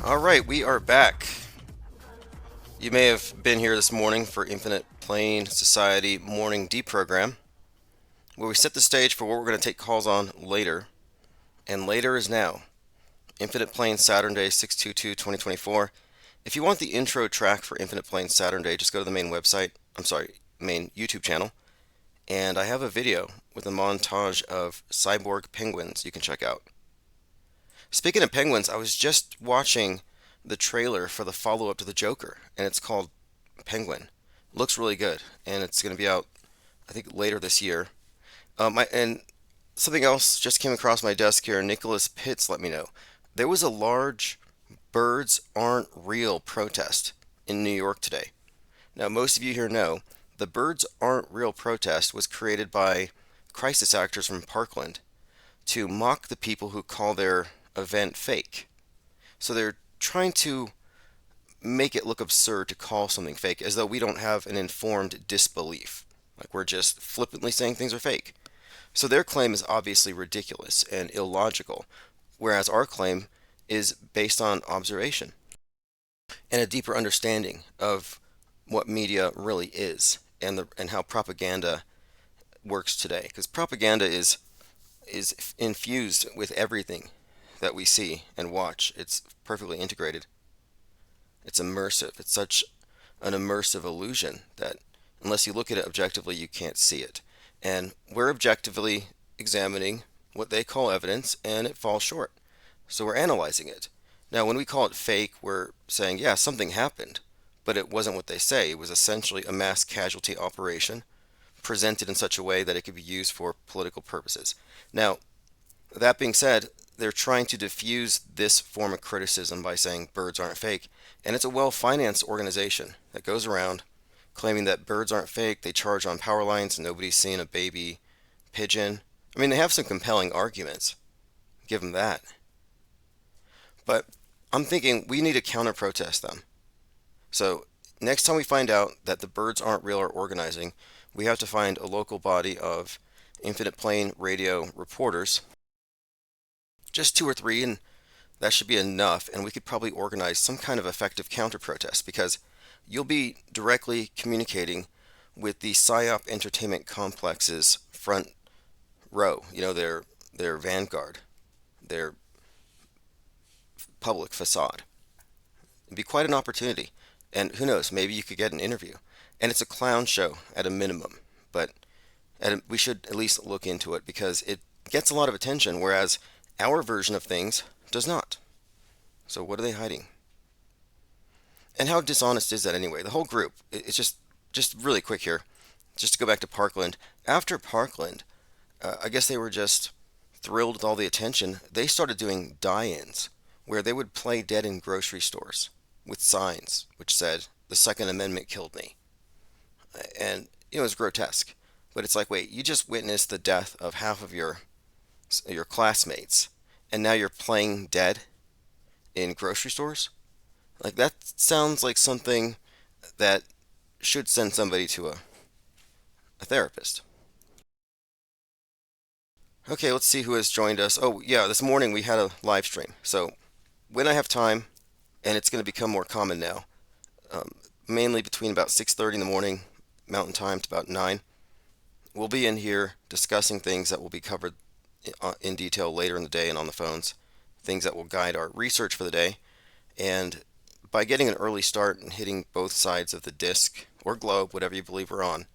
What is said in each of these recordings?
All right, we are back. You may have been here this morning for Infinite Plane Society Morning Deprogram, where we set the stage for what we're going to take calls on later, and later is now. Infinite Plane Saturday 6/22/2024. If you want the intro track for Infinite Plane Saturday, just go to the main website, main YouTube channel, and I have a video with a montage of cyborg penguins you can check out. Speaking of penguins, I was just watching the trailer for the follow-up to the Joker, and it's called Penguin. Looks really good, and it's going to be out, I think, later this year. And something else just came across my desk here. Nicholas Pitts let me know there was a large "Birds Aren't Real" protest in New York today. Now, most of you here know the "Birds Aren't Real" protest was created by crisis actors from Parkland to mock the people who call their event fake. So they're trying to make it look absurd to call something fake, as though we don't have an informed disbelief. Like we're just flippantly saying things are fake. So their claim is obviously ridiculous and illogical, whereas our claim is based on observation and a deeper understanding of what media really is and how propaganda works today. Because propaganda is infused with everything that we see and watch. It's perfectly integrated. It's immersive. It's such an immersive illusion that unless you look at it objectively, you can't see it. And we're objectively examining what they call evidence, and it falls short. So we're analyzing it. Now, when we call it fake, we're saying, yeah, something happened, but it wasn't what they say. It was essentially a mass casualty operation presented in such a way that it could be used for political purposes. Now, that being said, they're trying to diffuse this form of criticism by saying birds aren't fake. And it's a well-financed organization that goes around claiming that birds aren't fake. They charge on power lines. Nobody's seen a baby pigeon. I mean, they have some compelling arguments. Give them that. But I'm thinking we need to counter-protest them. So next time we find out that the birds aren't real or organizing, we have to find a local body of Infinite Plane radio reporters, just two or three, and that should be enough, and we could probably organize some kind of effective counter-protest because you'll be directly communicating with the PSYOP Entertainment Complex's front row, their vanguard, their public facade. It'd be quite an opportunity, and who knows, maybe you could get an interview. And it's a clown show at a minimum, but we should at least look into it because it gets a lot of attention, whereas our version of things does not. So what are they hiding? And how dishonest is that anyway? The whole group, it's just really quick here, just to go back to Parkland. After Parkland, I guess they were just thrilled with all the attention. They started doing die-ins where they would play dead in grocery stores with signs which said, "The Second Amendment killed me." And it was grotesque. But it's like, wait, you just witnessed the death of half of your classmates, and now you're playing dead in grocery stores? Like, that sounds like something that should send somebody to a therapist. Okay, let's see who has joined us. Oh, yeah, this morning we had a live stream. So, when I have time, and it's going to become more common now, um, mainly between about 6:30 in the morning, Mountain Time, to about 9, we'll be in here discussing things that will be covered in detail later in the day and on the phones, things that will guide our research for the day. And by getting an early start and hitting both sides of the disk or globe, whatever you believe we're on,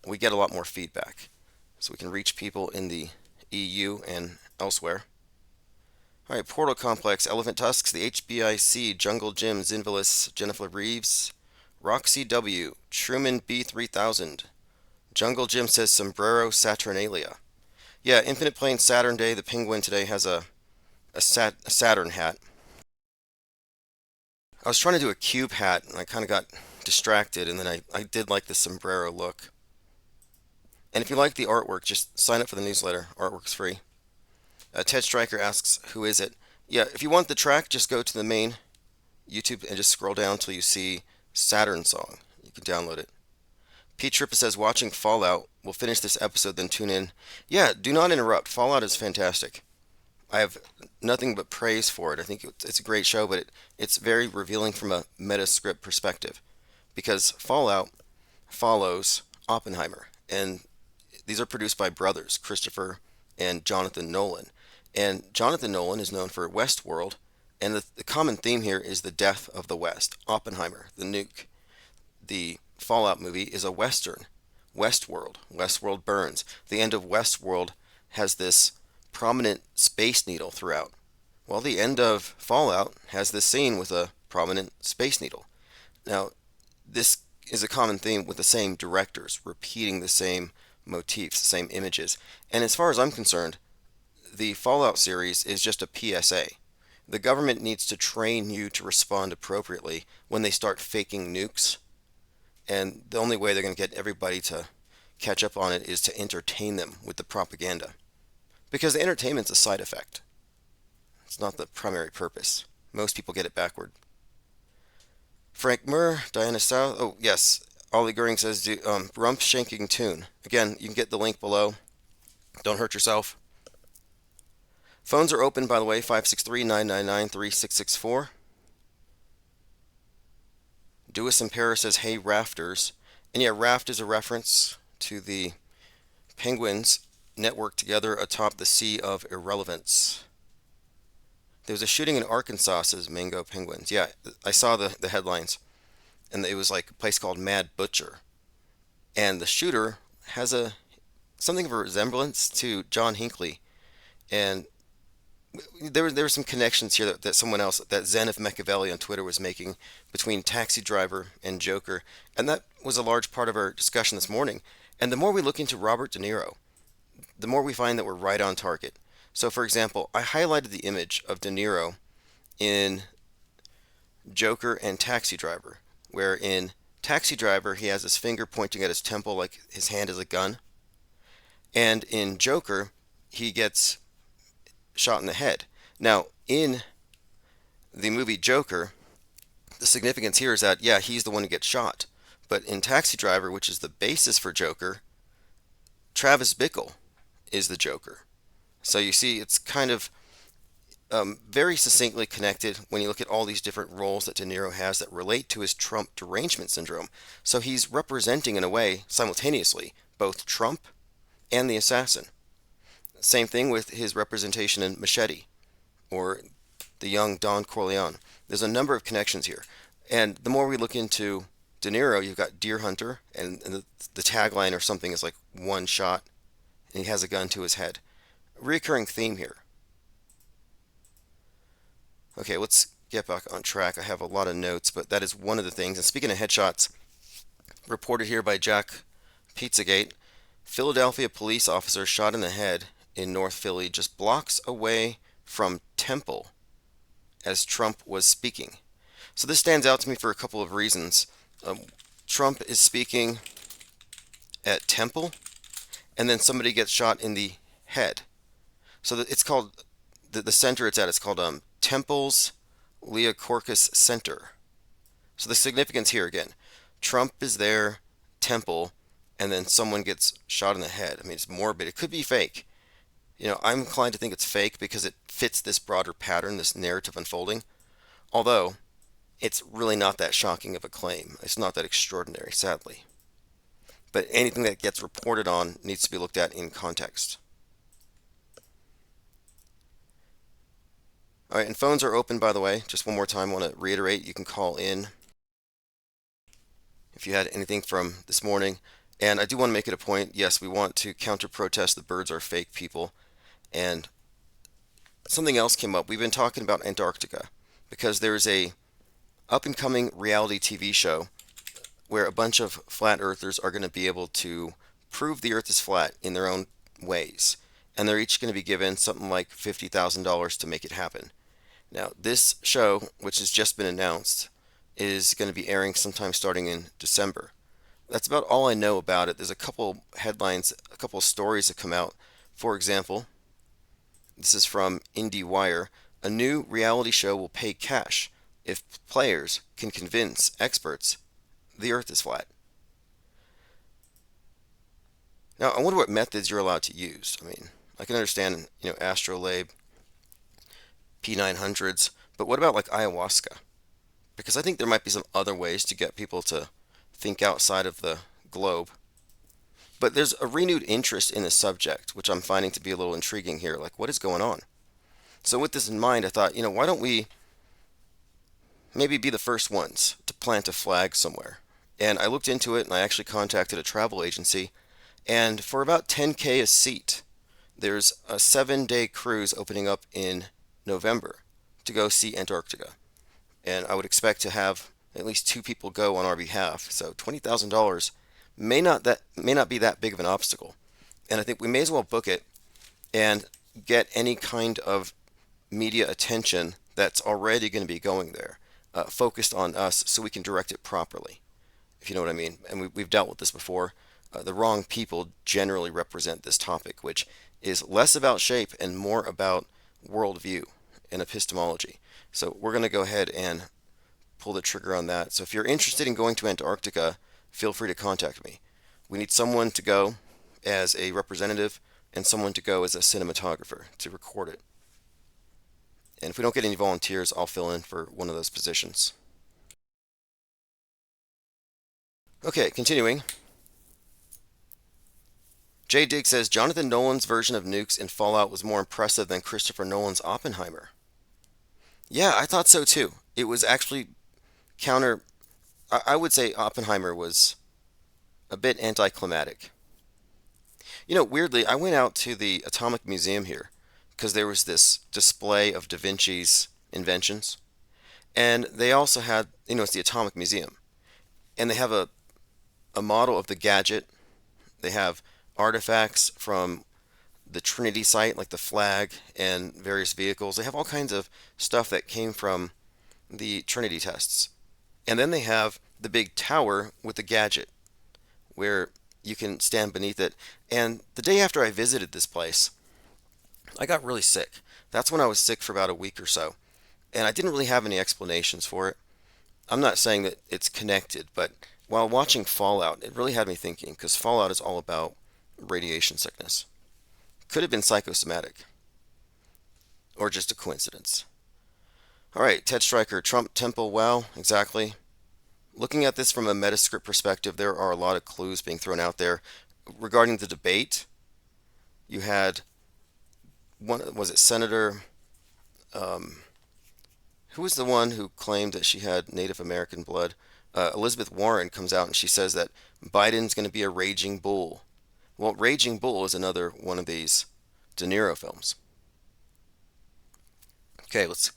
we get a lot more feedback. So we can reach people in the EU and elsewhere. All right, Portal Complex, Elephant Tusks, the HBIC, Jungle Jim, Zinvalis, Jennifer Reeves, Roxy W, Truman B3000. Jungle Jim says Sombrero Saturnalia. Yeah, Infinite Plane Saturday, the penguin today has a Saturn hat. I was trying to do a cube hat, and I kind of got distracted, and then I did like the sombrero look. And if you like the artwork, just sign up for the newsletter. Artwork's free. Ted Stryker asks, who is it? Yeah, if you want the track, just go to the main YouTube and just scroll down until you see Saturn Song. You can download it. Pete Trippa says, watching Fallout. We'll finish this episode, then tune in. Yeah, do not interrupt. Fallout is fantastic. I have nothing but praise for it. I think it's a great show, but it's very revealing from a metascript perspective because Fallout follows Oppenheimer, and these are produced by brothers Christopher and Jonathan Nolan. And Jonathan Nolan is known for Westworld, and the common theme here is the death of the West. Oppenheimer, the nuke. The Fallout movie is a Western. Westworld. Westworld burns. The end of Westworld has this prominent Space Needle throughout. Well, the end of Fallout has this scene with a prominent Space Needle. Now, this is a common theme with the same directors, repeating the same motifs, the same images. And as far as I'm concerned, the Fallout series is just a PSA. The government needs to train you to respond appropriately when they start faking nukes, and the only way they're going to get everybody to catch up on it is to entertain them with the propaganda. Because the entertainment's a side effect. It's not the primary purpose. Most people get it backward. Frank Murr, Diana South. Oh, yes. Ollie Goering says, rump shanking tune. Again, you can get the link below. Don't hurt yourself. Phones are open, by the way, 563-999-3664. Dewis in Paris says, hey, Rafters. And yeah, Raft is a reference to the penguins networked together atop the Sea of Irrelevance. There was a shooting in Arkansas, says Mango Penguins. Yeah, I saw the headlines. And it was like a place called Mad Butcher. And the shooter has something of a resemblance to John Hinckley. And there were some connections here that someone else, that Zen of Machiavelli on Twitter was making between Taxi Driver and Joker. And that was a large part of our discussion this morning. And the more we look into Robert De Niro, the more we find that we're right on target. So, for example, I highlighted the image of De Niro in Joker and Taxi Driver, where in Taxi Driver he has his finger pointing at his temple like his hand is a gun. And in Joker, he gets shot in the head. Now, in the movie Joker, the significance here is that, yeah, he's the one who gets shot. But in Taxi Driver, which is the basis for Joker, Travis Bickle is the Joker. So you see, it's kind of very succinctly connected when you look at all these different roles that De Niro has that relate to his Trump derangement syndrome. So he's representing, in a way, simultaneously, both Trump and the assassin. Same thing with his representation in Machete, or the young Don Corleone. There's a number of connections here. And the more we look into De Niro, you've got Deer Hunter, and the tagline or something is like one shot, and he has a gun to his head. A recurring theme here. Okay, let's get back on track. I have a lot of notes, but that is one of the things. And speaking of headshots, reported here by Jack Pizzagate, Philadelphia police officer shot in the head in North Philly, just blocks away from Temple as Trump was speaking. So this stands out to me for a couple of reasons. Trump is speaking at Temple, and then somebody gets shot in the head. So it's called, the center it's at, it's called Temple's Leocorcus Center. So the significance here again, Trump is there, Temple, and then someone gets shot in the head. I mean, it's morbid. It could be fake. I'm inclined to think it's fake because it fits this broader pattern, this narrative unfolding. Although, it's really not that shocking of a claim. It's not that extraordinary, sadly. But anything that gets reported on needs to be looked at in context. All right, and phones are open, by the way. Just one more time, I want to reiterate, you can call in if you had anything from this morning. And I do want to make it a point, yes, we want to counter-protest the birds are fake people. And something else came up. We've been talking about Antarctica because there's a up-and-coming reality TV show where a bunch of flat earthers are going to be able to prove the earth is flat in their own ways. And they're each going to be given something like $50,000 to make it happen. Now, this show, which has just been announced, is going to be airing sometime starting in December. That's about all I know about it. There's a couple headlines, a couple stories that come out. For example, this is from IndieWire. A new reality show will pay cash if players can convince experts the earth is flat. Now, I wonder what methods you're allowed to use. I mean, I can understand, astrolabe, P900s, but what about like ayahuasca? Because I think there might be some other ways to get people to think outside of the globe. But there's a renewed interest in the subject, which I'm finding to be a little intriguing here. Like, what is going on? So, with this in mind, I thought, why don't we maybe be the first ones to plant a flag somewhere? And I looked into it and I actually contacted a travel agency. And for about 10K a seat, there's a 7-day cruise opening up in November to go see Antarctica. And I would expect to have at least two people go on our behalf. So $20,000 may not be that big of an obstacle. And I think we may as well book it and get any kind of media attention that's already going to be going there, focused on us so we can direct it properly, if you know what I mean. And we've dealt with this before. The wrong people generally represent this topic, which is less about shape and more about worldview and epistemology. So we're going to go ahead and pull the trigger on that. So if you're interested in going to Antarctica, feel free to contact me. We need someone to go as a representative and someone to go as a cinematographer to record it. And if we don't get any volunteers, I'll fill in for one of those positions. Okay, continuing. Jay Digg says Jonathan Nolan's version of nukes in Fallout was more impressive than Christopher Nolan's Oppenheimer. Yeah, I thought so too. It was actually counter. I would say Oppenheimer was a bit anticlimactic. Weirdly, I went out to the Atomic Museum here because there was this display of Da Vinci's inventions. And they also had, it's the Atomic Museum. And they have a model of the gadget. They have artifacts from the Trinity site, like the flag and various vehicles. They have all kinds of stuff that came from the Trinity tests. And then they have the big tower with the gadget where you can stand beneath it. And the day after I visited this place, I got really sick. That's when I was sick for about a week or so. And I didn't really have any explanations for it. I'm not saying that it's connected, but while watching Fallout, it really had me thinking because Fallout is all about radiation sickness. Could have been psychosomatic or just a coincidence. All right, Ted Stryker, Trump Temple, wow, exactly. Looking at this from a Metascript perspective, there are a lot of clues being thrown out there. Regarding the debate, you had was it Senator, who was the one who claimed that she had Native American blood? Elizabeth Warren comes out and she says that Biden's going to be a raging bull. Well, Raging Bull is another one of these De Niro films. Okay, let's.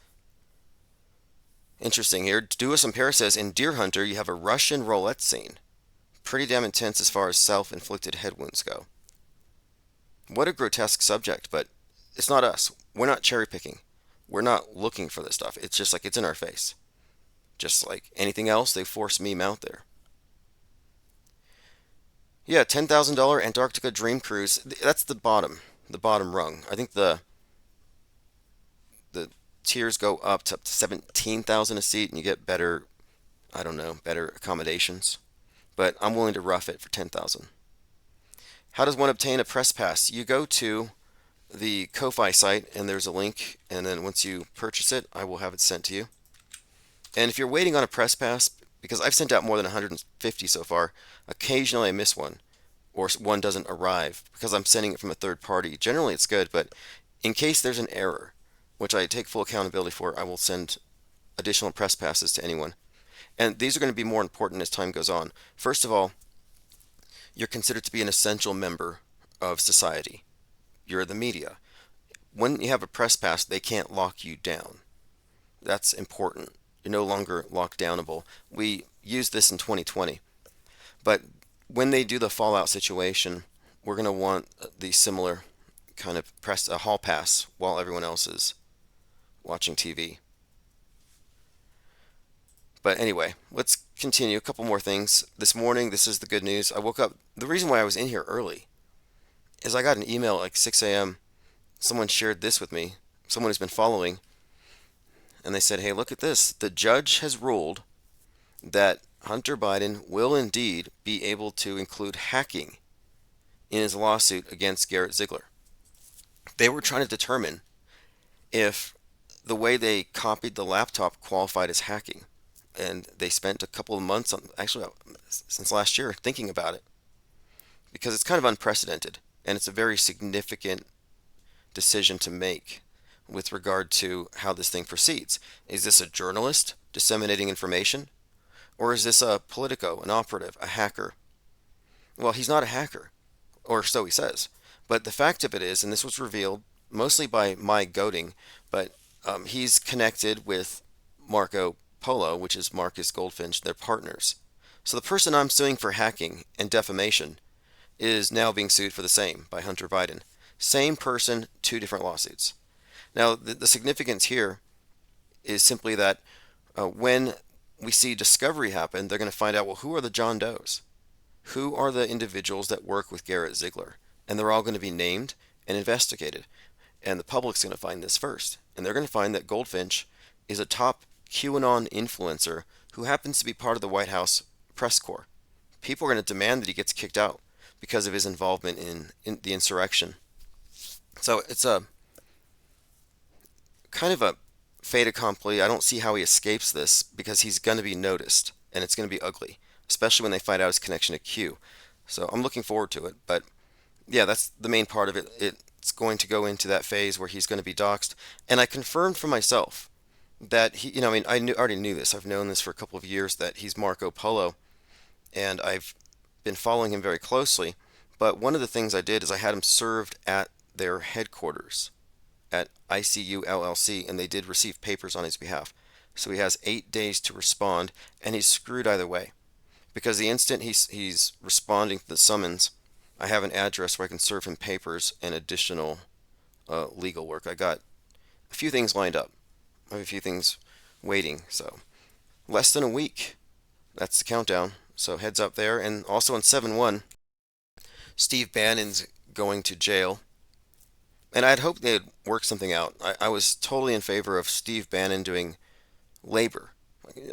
Interesting here. Dewis and Paris says in Deer Hunter you have a Russian roulette scene. Pretty damn intense as far as self-inflicted head wounds go. What a grotesque subject, but it's not us. We're not cherry picking. We're not looking for this stuff. It's just like it's in our face. Just like anything else, they force meme out there. Yeah, $10,000 Antarctica Dream Cruise. That's the bottom rung. I think the tiers go up to 17,000 a seat, and you get better, I don't know, better accommodations. But I'm willing to rough it for 10,000. How does one obtain a press pass? You go to the Ko-Fi site, and there's a link, and then once you purchase it, I will have it sent to you. And if you're waiting on a press pass, because I've sent out more than 150 so far, occasionally I miss one, or one doesn't arrive because I'm sending it from a third party. Generally, it's good, but in case there's an error, which I take full accountability for, I will send additional press passes to anyone. And these are going to be more important as time goes on. First of all, you're considered to be an essential member of society. You're the media. When you have a press pass, they can't lock you down. That's important. You're no longer lockdownable. We used this in 2020. But when they do the Fallout situation, we're going to want the similar kind of press a hall pass while everyone else is watching TV. But anyway, let's continue. A couple more things. This morning, this is the good news. I woke up. The reason why I was in here early is I got an email at like 6 a.m. Someone shared this with me, someone who's been following, and they said, hey, look at this. The judge has ruled that Hunter Biden will indeed be able to include hacking in his lawsuit against Garrett Ziegler. They were trying to determine if the way they copied the laptop qualified as hacking. And they spent a couple of months, actually since last year, thinking about it because it's kind of unprecedented and it's a very significant decision to make with regard to how this thing proceeds. Is this a journalist disseminating information, or is this a politico, an operative, a hacker? Well, he's not a hacker, or so he says. But the fact of it is, and this was revealed mostly by my goading, but he's connected with Marco Polo, which is Marcus Goldfinch, their partners. So the person I'm suing for hacking and defamation is now being sued for the same by Hunter Biden. Same person, two different lawsuits. Now, the significance here is simply that when we see discovery happen, they're going to find out, well, who are the John Does? Who are the individuals that work with Garrett Ziegler? And they're all going to be named and investigated. And the public's going to find this first. And they're going to find that Goldfinch is a top QAnon influencer who happens to be part of the White House press corps. People are going to demand that he gets kicked out because of his involvement in the insurrection. So it's a kind of a fait accompli. I don't see how he escapes this because he's going to be noticed and it's going to be ugly, especially when they find out his connection to Q. So I'm looking forward to it. But yeah, that's the main part of it. It's going to go into that phase where he's going to be doxxed. And I confirmed for myself that he, I mean, already knew this. I've known this for a couple of years that he's Marco Polo, and I've been following him very closely. But one of the things I did is I had him served at their headquarters at ICU LLC, and they did receive papers on his behalf. So he has 8 days to respond, and he's screwed either way. Because the instant he's responding to the summons, I have an address where I can serve him papers and additional legal work. I got a few things lined up. I have a few things waiting. So less than a week. That's the countdown. So heads up there. And also on 7/1, Steve Bannon's going to jail. And I'd hoped they'd work something out. I was totally in favor of Steve Bannon doing labor.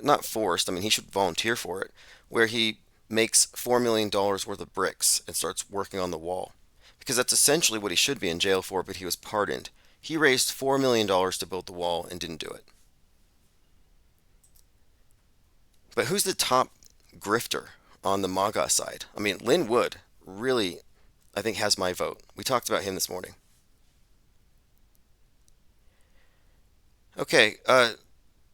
Not forced, I mean, he should volunteer for it, where he makes $4 million worth of bricks and starts working on the wall. Because that's essentially what he should be in jail for, but he was pardoned. He raised $4 million to build the wall and didn't do it. But who's the top grifter on the MAGA side? I mean, Lynn Wood really, I think, has my vote. We talked about him this morning. Okay,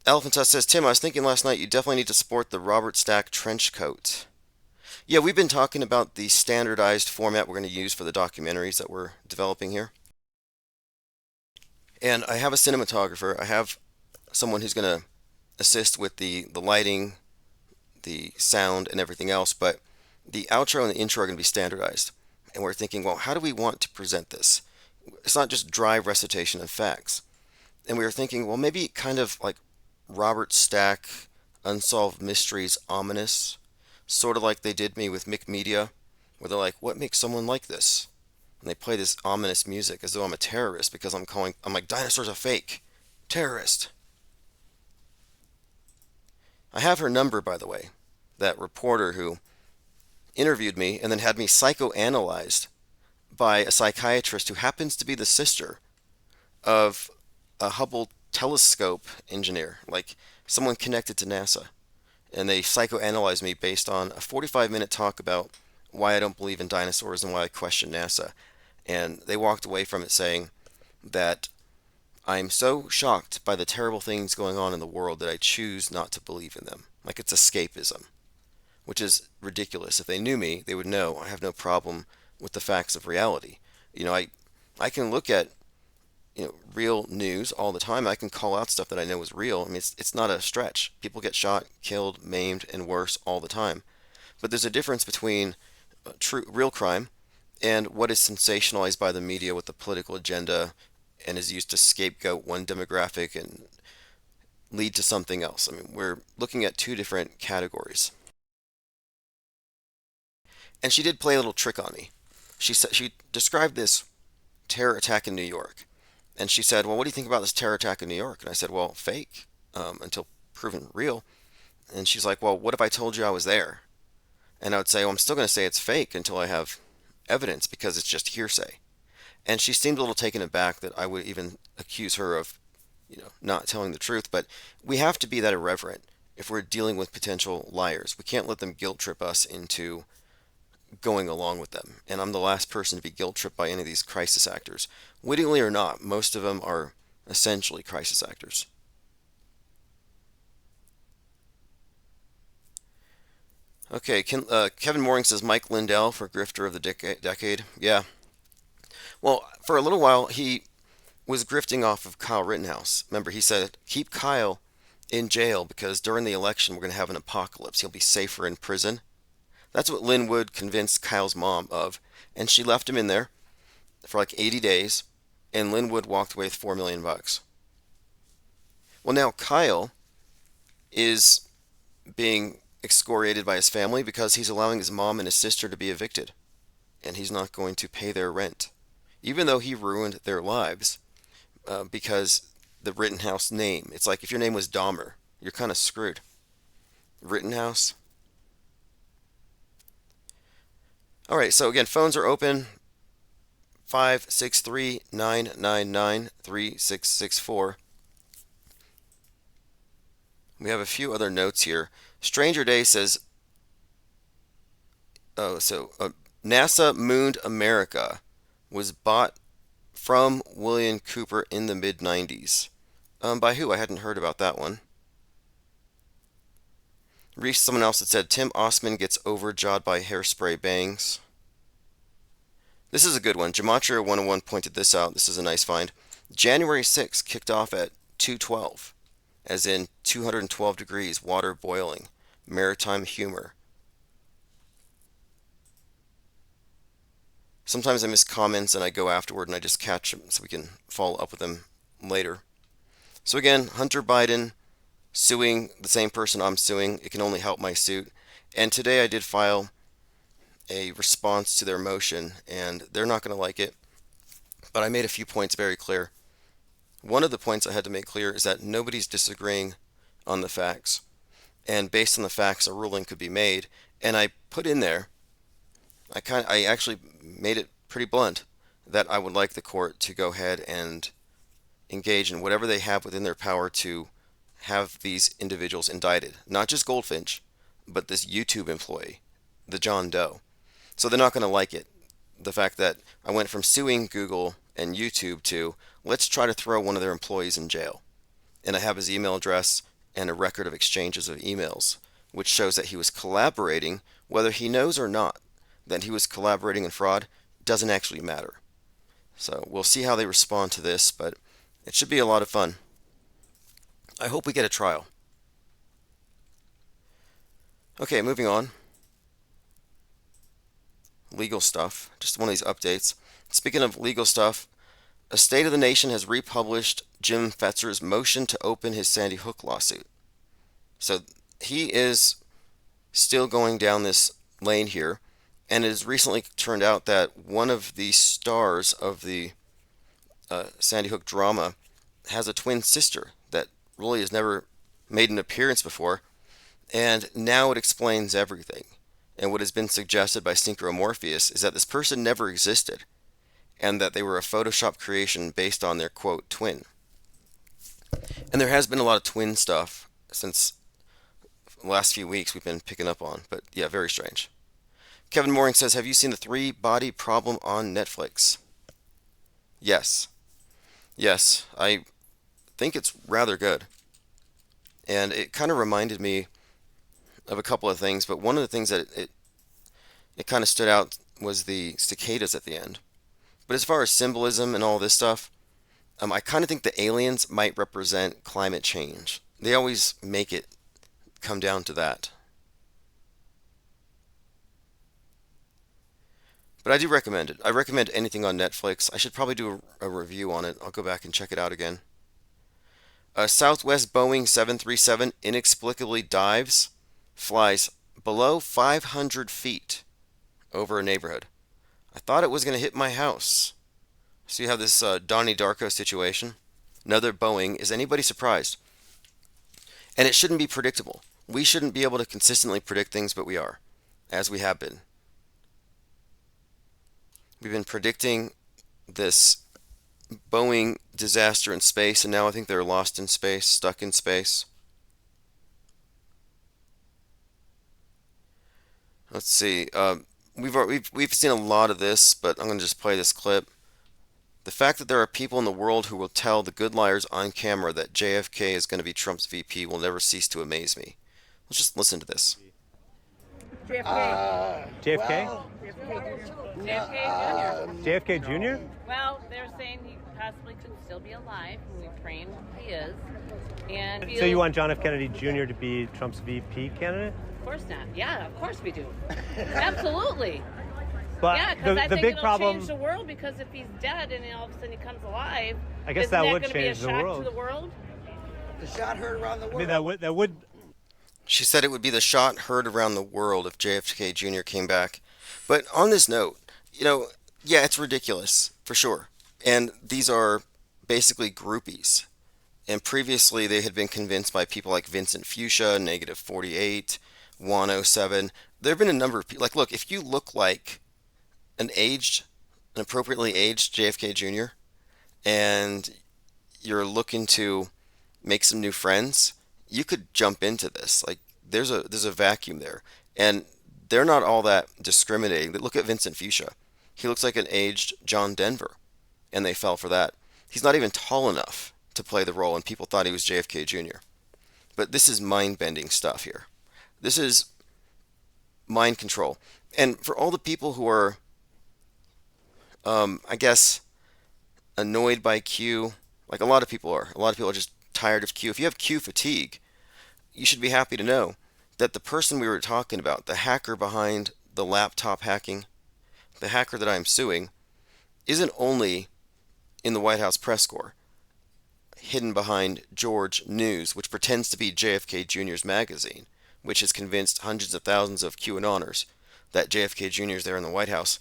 Elephant Tusk says, Tim, I was thinking last night you definitely need to support the Robert Stack trench coat. Yeah, we've been talking about the standardized format we're going to use for the documentaries that we're developing here. And I have a cinematographer. I have someone who's going to assist with the lighting, the sound, and everything else. But the outro and the intro are going to be standardized. And we're thinking, well, how do we want to present this? It's not just dry recitation of facts. And we were thinking, well, maybe kind of like Robert Stack, Unsolved Mysteries, Ominous, sort of like they did me with Mick Media, where they're like, what makes someone like this? And they play this ominous music as though I'm a terrorist because I'm like, dinosaurs are fake. Terrorist. I have her number, by the way, that reporter who interviewed me and then had me psychoanalyzed by a psychiatrist who happens to be the sister of a Hubble telescope engineer, like someone connected to NASA. And they psychoanalyzed me based on a 45-minute talk about why I don't believe in dinosaurs and why I question NASA. And they walked away from it saying that I'm so shocked by the terrible things going on in the world that I choose not to believe in them. Like it's escapism, which is ridiculous. If they knew me, they would know I have no problem with the facts of reality. I can look at real news all the time. I can call out stuff that I know is real. I mean, it's not a stretch. People get shot, killed, maimed, and worse all the time. But there's a difference between real crime and what is sensationalized by the media with a political agenda and is used to scapegoat one demographic and lead to something else. I mean, we're looking at two different categories. And she did play a little trick on me. She described this terror attack in New York. And she said, well, what do you think about this terror attack in New York? And I said, well, fake, until proven real. And she's like, well, what if I told you I was there? And I would say, well, I'm still going to say it's fake until I have evidence because it's just hearsay. And she seemed a little taken aback that I would even accuse her of not telling the truth, but we have to be that irreverent if we're dealing with potential liars. We can't let them guilt trip us into going along with them. And I'm the last person to be guilt tripped by any of these crisis actors. Wittingly or not, most of them are essentially crisis actors. Okay, Kevin Mooring says Mike Lindell for Grifter of the Decade. Yeah. Well, for a little while, he was grifting off of Kyle Rittenhouse. Remember, he said, keep Kyle in jail because during the election, we're going to have an apocalypse. He'll be safer in prison. That's what Lynn Wood convinced Kyle's mom of. And she left him in there for like 80 days. And Lynn Wood walked away with $4 million. Well, now Kyle is being excoriated by his family because he's allowing his mom and his sister to be evicted. And he's not going to pay their rent. Even though he ruined their lives because the Rittenhouse name. It's like if your name was Dahmer, you're kind of screwed. Rittenhouse. All right, so again, phones are open. 563-999-3664. We have a few other notes here. Stranger Day says, NASA mooned America was bought from William Cooper in the mid 90s. By who? I hadn't heard about that one. Reached someone else that said Tim Osman gets overjawed by hairspray bangs. This is a good one. Gematria 101 pointed this out. This is a nice find. January 6th kicked off at 212, as in 212 degrees, water boiling, maritime humor. Sometimes I miss comments and I go afterward and I just catch them so we can follow up with them later. So again, Hunter Biden suing the same person I'm suing. It can only help my suit. And today I did file a response to their motion, and they're not going to like it. But I made a few points very clear. One of the points I had to make clear is that nobody's disagreeing on the facts. And based on the facts, a ruling could be made. And I put in there, I actually made it pretty blunt that I would like the court to go ahead and engage in whatever they have within their power to have these individuals indicted. Not just Goldfinch, but this YouTube employee, the John Doe. So they're not going to like it. The fact that I went from suing Google and YouTube to let's try to throw one of their employees in jail. And I have his email address and a record of exchanges of emails, which shows that he was collaborating, whether he knows or not that he was collaborating in fraud doesn't actually matter. So we'll see how they respond to this, but it should be a lot of fun. I hope we get a trial. Okay, moving on. Legal stuff, just one of these updates. Speaking of legal stuff, a State of the Nation has republished Jim Fetzer's motion to open his Sandy Hook lawsuit. So he is still going down this lane here, and it has recently turned out that one of the stars of the Sandy Hook drama has a twin sister that really has never made an appearance before, and now it explains everything. And what has been suggested by Synchromorpheus is that this person never existed, and that they were a Photoshop creation based on their, quote, twin. And there has been a lot of twin stuff since the last few weeks we've been picking up on, but yeah, very strange. Kevin Mooring says, have you seen the 3-Body Problem on Netflix? Yes. Yes, I think it's rather good. And it kind of reminded me of a couple of things, but one of the things that it kind of stood out was the cicadas at the end. But as far as symbolism and all this stuff, I kind of think the aliens might represent climate change. They always make it come down to that. But I do recommend it. I recommend anything on Netflix. I should probably do a review on it. I'll go back and check it out again. Southwest Boeing 737 inexplicably flies below 500 feet over a neighborhood. I thought it was going to hit my house. So you have this Donnie Darko situation. Another Boeing. Is anybody surprised? And it shouldn't be predictable. We shouldn't be able to consistently predict things, but we are, as we have been. We've been predicting this Boeing disaster in space, and now I think they're lost in space, stuck in space. Let's see. We've seen a lot of this, but I'm gonna just play this clip. The fact that there are people in the world who will tell the good liars on camera that JFK is going to be Trump's VP will never cease to amaze me. Let's just listen to this. JFK. JFK? Well, JFK Jr. JFK Jr.? Well, they're saying he possibly could still be alive, and we've trained he is. And So you want John F. Kennedy Jr. to be Trump's VP candidate? Of course not. Yeah, of course we do. Absolutely. But Yeah, because I the think big it'll problem, change the world. Because if he's dead and all of a sudden he comes alive, I guess isn't that that would going to be a change the shock world. to the world? the shot heard around the I world. mean, that would. She said it would be the shot heard around the world if JFK Jr. came back. But on this note, yeah, it's ridiculous, for sure. And these are basically groupies. And previously they had been convinced by people like Vincent Fuchsia, Negative 48, 107. There have been a number of people. Like, look, if you look like an appropriately aged JFK Jr., and you're looking to make some new friends, you could jump into this. Like, there's a vacuum there, and they're not all that discriminating. Look at Vincent Fuchsia. He looks like an aged John Denver, and they fell for that. He's not even tall enough to play the role, and people thought he was JFK Jr. But this is mind-bending stuff here. This is mind control. And for all the people who are, I guess, annoyed by Q, like a lot of people are. A lot of people are just tired of Q. If you have Q fatigue, you should be happy to know that the person we were talking about, the hacker behind the laptop hacking, the hacker that I'm suing, isn't only in the White House press corps, hidden behind George News, which pretends to be JFK Jr.'s magazine, which has convinced hundreds of thousands of QAnoners that JFK Jr. is there in the White House.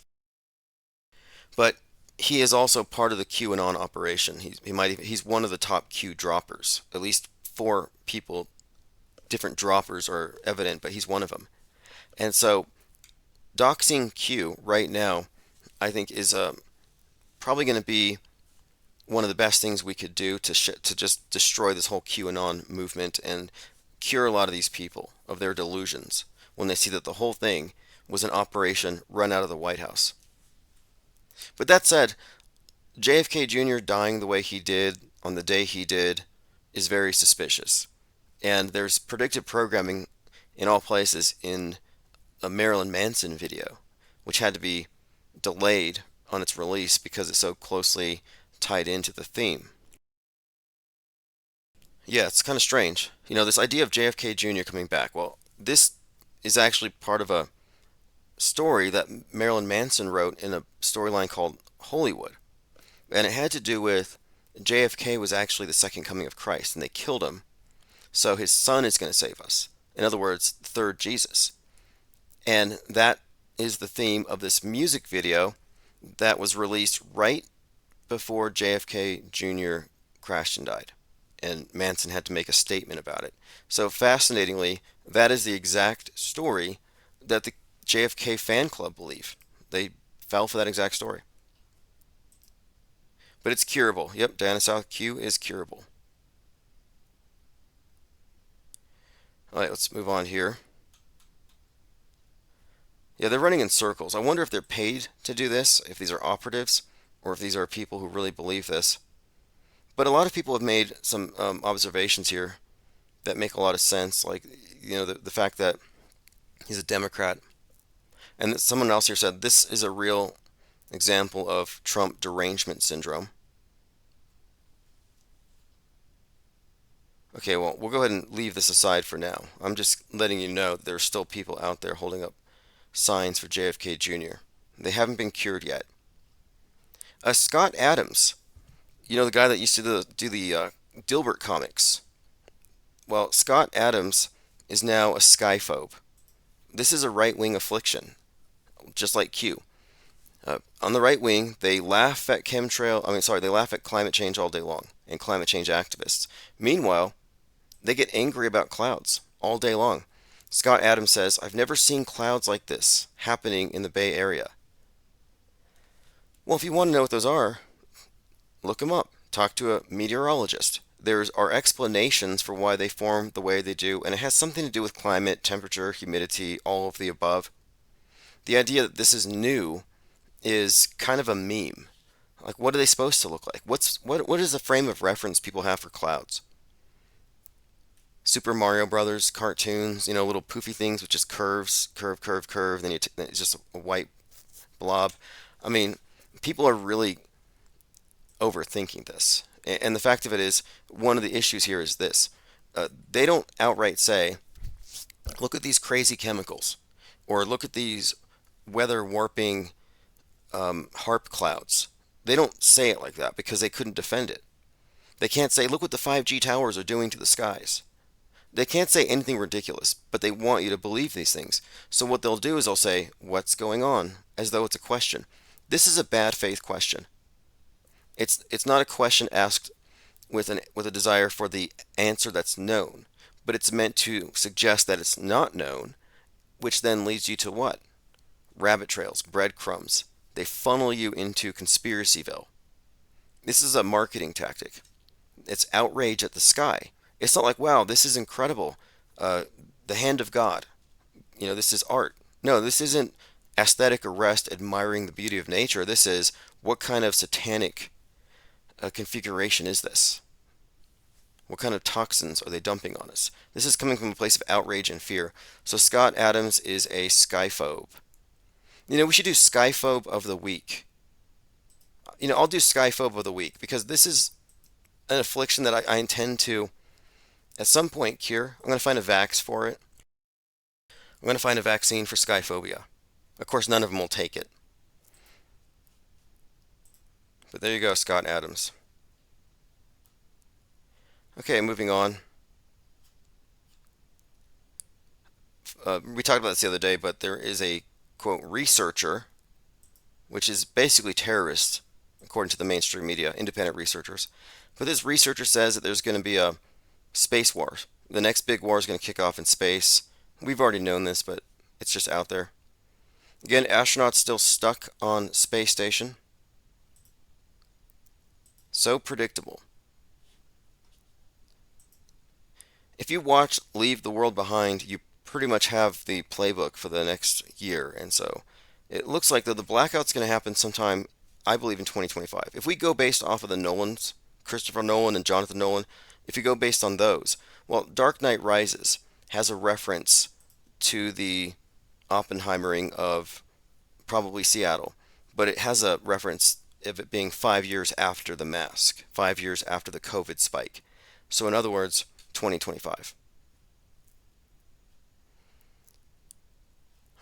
But he is also part of the QAnon operation. He's one of the top Q droppers. At least four people, different droppers are evident, but he's one of them. And so doxing Q right now, I think, is probably going to be one of the best things we could do to just destroy this whole QAnon movement and cure a lot of these people of their delusions when they see that the whole thing was an operation run out of the White House. But that said, JFK Jr. dying the way he did on the day he did is very suspicious. And there's predictive programming in all places in a Marilyn Manson video, which had to be delayed on its release because it's so closely tied into the theme. Yeah, it's kind of strange. This idea of JFK Jr. coming back. Well, this is actually part of a story that Marilyn Manson wrote in a storyline called Hollywood. And it had to do with JFK was actually the second coming of Christ, and they killed him. So his son is going to save us. In other words, the third Jesus. And that is the theme of this music video that was released right before JFK Jr. crashed and died. And Manson had to make a statement about it. So fascinatingly, that is the exact story that the JFK fan club believe. They fell for that exact story. But it's curable. Yep, Diana South, Q is curable. Alright, let's move on here. Yeah, they're running in circles. I wonder if they're paid to do this, if these are operatives, or if these are people who really believe this. But a lot of people have made some observations here that make a lot of sense, like the fact that he's a Democrat. And someone else here said this is a real example of Trump derangement syndrome. Okay, well, we'll go ahead and leave this aside for now. I'm just letting you know there are still people out there holding up signs for JFK Jr. They haven't been cured yet. Scott Adams, the guy that used to do the Dilbert comics. Well, Scott Adams is now a skyphobe. This is a right-wing affliction, just like Q. On the right wing, they laugh at they laugh at climate change all day long and climate change activists. Meanwhile, they get angry about clouds all day long. Scott Adams says, "I've never seen clouds like this happening in the Bay Area." Well, if you want to know what those are, Look them up. Talk to a meteorologist. There are explanations for why they form the way they do, and it has something to do with climate, temperature, humidity, all of the above. The idea that this is new is kind of a meme. Like, what are they supposed to look like? What is the frame of reference people have for clouds? Super Mario Brothers cartoons, little poofy things with just curves, curve, curve, curve. Then it's just a white blob. I mean, people are really overthinking this. And the fact of it is, one of the issues here is this: they don't outright say, "Look at these crazy chemicals," or "Look at these weather warping HARP clouds." They don't say it like that because they couldn't defend it. They can't say, "Look what the 5G towers are doing to the skies." They can't say anything ridiculous, but they want you to believe these things. So what they'll do is they'll say, "What's going on?" as though it's a question. This is a bad faith question. It's not a question asked with a desire for the answer that's known, but it's meant to suggest that it's not known, which then leads you to what? Rabbit trails, breadcrumbs. They funnel you into conspiracyville. This is a marketing tactic. It's outrage at the sky. It's not like, wow, this is incredible. The hand of God. This is art. No, this isn't aesthetic arrest admiring the beauty of nature. This is, what kind of satanic configuration is this? What kind of toxins are they dumping on us? This is coming from a place of outrage and fear. So Scott Adams is a skyphobe. We should do skyphobe of the week. I'll do skyphobe of the week because this is an affliction that I intend to, at some point, cure. I'm going to find a vax for it. I'm going to find a vaccine for skyphobia. Of course, none of them will take it. But there you go, Scott Adams. Okay, moving on. We talked about this the other day, but there is a, quote, researcher, which is basically terrorist, according to the mainstream media, independent researchers. But this researcher says that there's going to be a space war. The next big war is going to kick off in space. We've already known this, but it's just out there. Again, astronauts still stuck on space station. So predictable. If you watch Leave the World Behind, you pretty much have the playbook for the next year. And so it looks like that the blackout's going to happen sometime, I believe, in 2025. If we go based off of the Nolans, Christopher Nolan and Jonathan Nolan, if you go based on those, well, Dark Knight Rises has a reference to the Oppenheimering of probably Seattle, but it has a reference of it being 5 years after the mask, 5 years after the COVID spike. So in other words, 2025.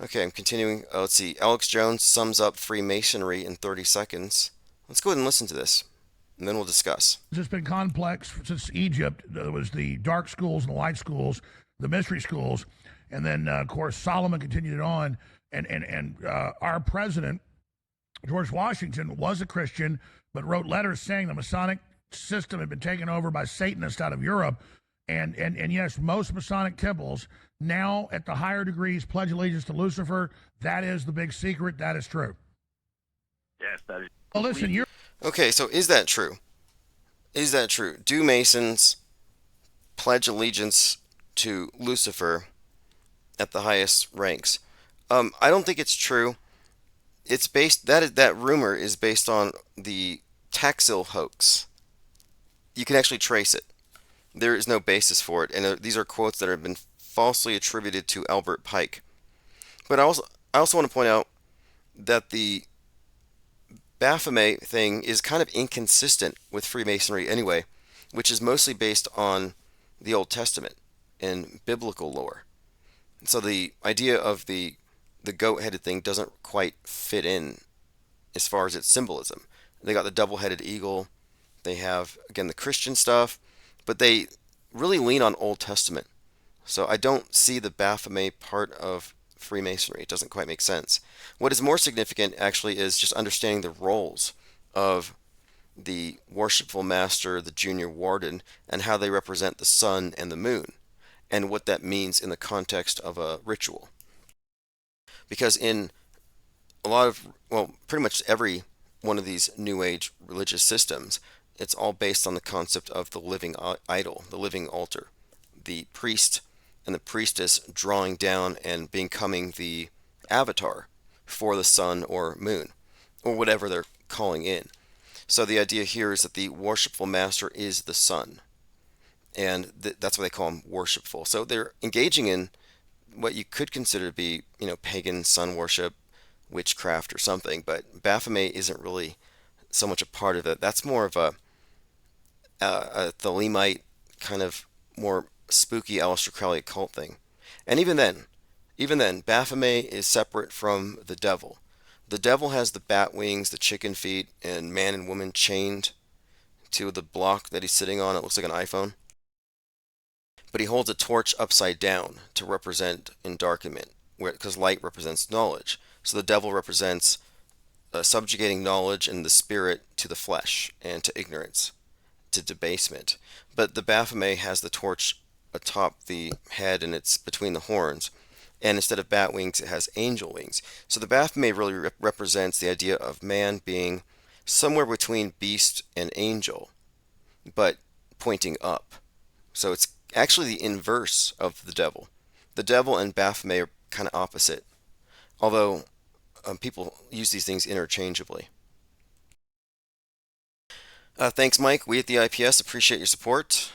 Okay, I'm continuing. Let's see. Alex Jones sums up Freemasonry in 30 seconds. Let's go ahead and listen to this, and then we'll discuss. It's been complex since Egypt. There was the dark schools and the light schools, the mystery schools, and then, of course, Solomon continued it on. And our president, George Washington, was a Christian, but wrote letters saying the Masonic system had been taken over by Satanists out of Europe. And yes, most Masonic temples now at the higher degrees pledge allegiance to Lucifer. That is the big secret. That is true. Yes, that is. Well, listen, you're. Okay, so is that true? Is that true? Do Masons pledge allegiance to Lucifer at the highest ranks? I don't think it's true. It's based that rumor is based on the Taxil hoax. You can actually trace it. There is no basis for it, and these are quotes that have been falsely attributed to Albert Pike. But I also want to point out that the Baphomet thing is kind of inconsistent with Freemasonry anyway, which is mostly based on the Old Testament and biblical lore. So the idea of the goat-headed thing doesn't quite fit in as far as its symbolism. They got the double-headed eagle. They have, again, the Christian stuff, but they really lean on Old Testament. So I don't see the Baphomet part of Freemasonry. It doesn't quite make sense. What is more significant, actually, is just understanding the roles of the worshipful master, the junior warden, and how they represent the sun and the moon, and what that means in the context of a ritual. Because in a lot of, well, pretty much every one of these New Age religious systems, it's all based on the concept of the living idol, the living altar, the priest and the priestess drawing down and becoming the avatar for the sun or moon, or whatever they're calling in. So the idea here is that the worshipful master is the sun, and that's why they call him worshipful. So they're engaging in what you could consider to be, pagan sun worship, witchcraft, or something. But Baphomet isn't really so much a part of it. That's more of a Thelemite kind of more spooky Aleister Crowley occult thing. And even then, Baphomet is separate from the devil. The devil has the bat wings, the chicken feet, and man and woman chained to the block that he's sitting on. It looks like an iPhone. But he holds a torch upside down to represent endarkenment, because light represents knowledge. So the devil represents subjugating knowledge and the spirit to the flesh and to ignorance, to debasement. But the Baphomet has the torch atop the head and it's between the horns. And instead of bat wings, it has angel wings. So the Baphomet really represents the idea of man being somewhere between beast and angel, but pointing up. So it's actually the inverse of the devil. The devil and Baphomet are kind of opposite, although people use these things interchangeably. Thanks, Mike. We at the IPS appreciate your support.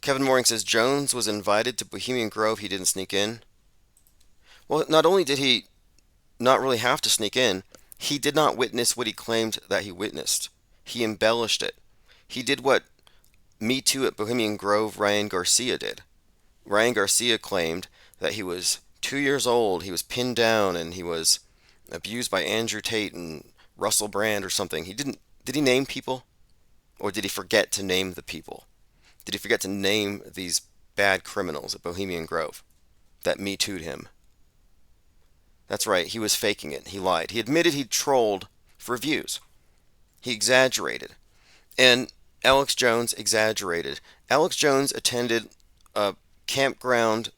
Kevin Mooring says Jones was invited to Bohemian Grove. He didn't sneak in. Well, not only did he not really have to sneak in, he did not witness what he claimed that he witnessed. He embellished it. He did what Me Too at Bohemian Grove Ryan Garcia did. Ryan Garcia claimed that he was 2 years old, he was pinned down, and he was abused by Andrew Tate and Russell Brand or something. Did he name people? Or did he forget to name the people? Did he forget to name these bad criminals at Bohemian Grove that Me Too'd him? That's right, he was faking it. He lied. He admitted he trolled for views. He exaggerated. And Alex Jones exaggerated. Alex Jones attended a campground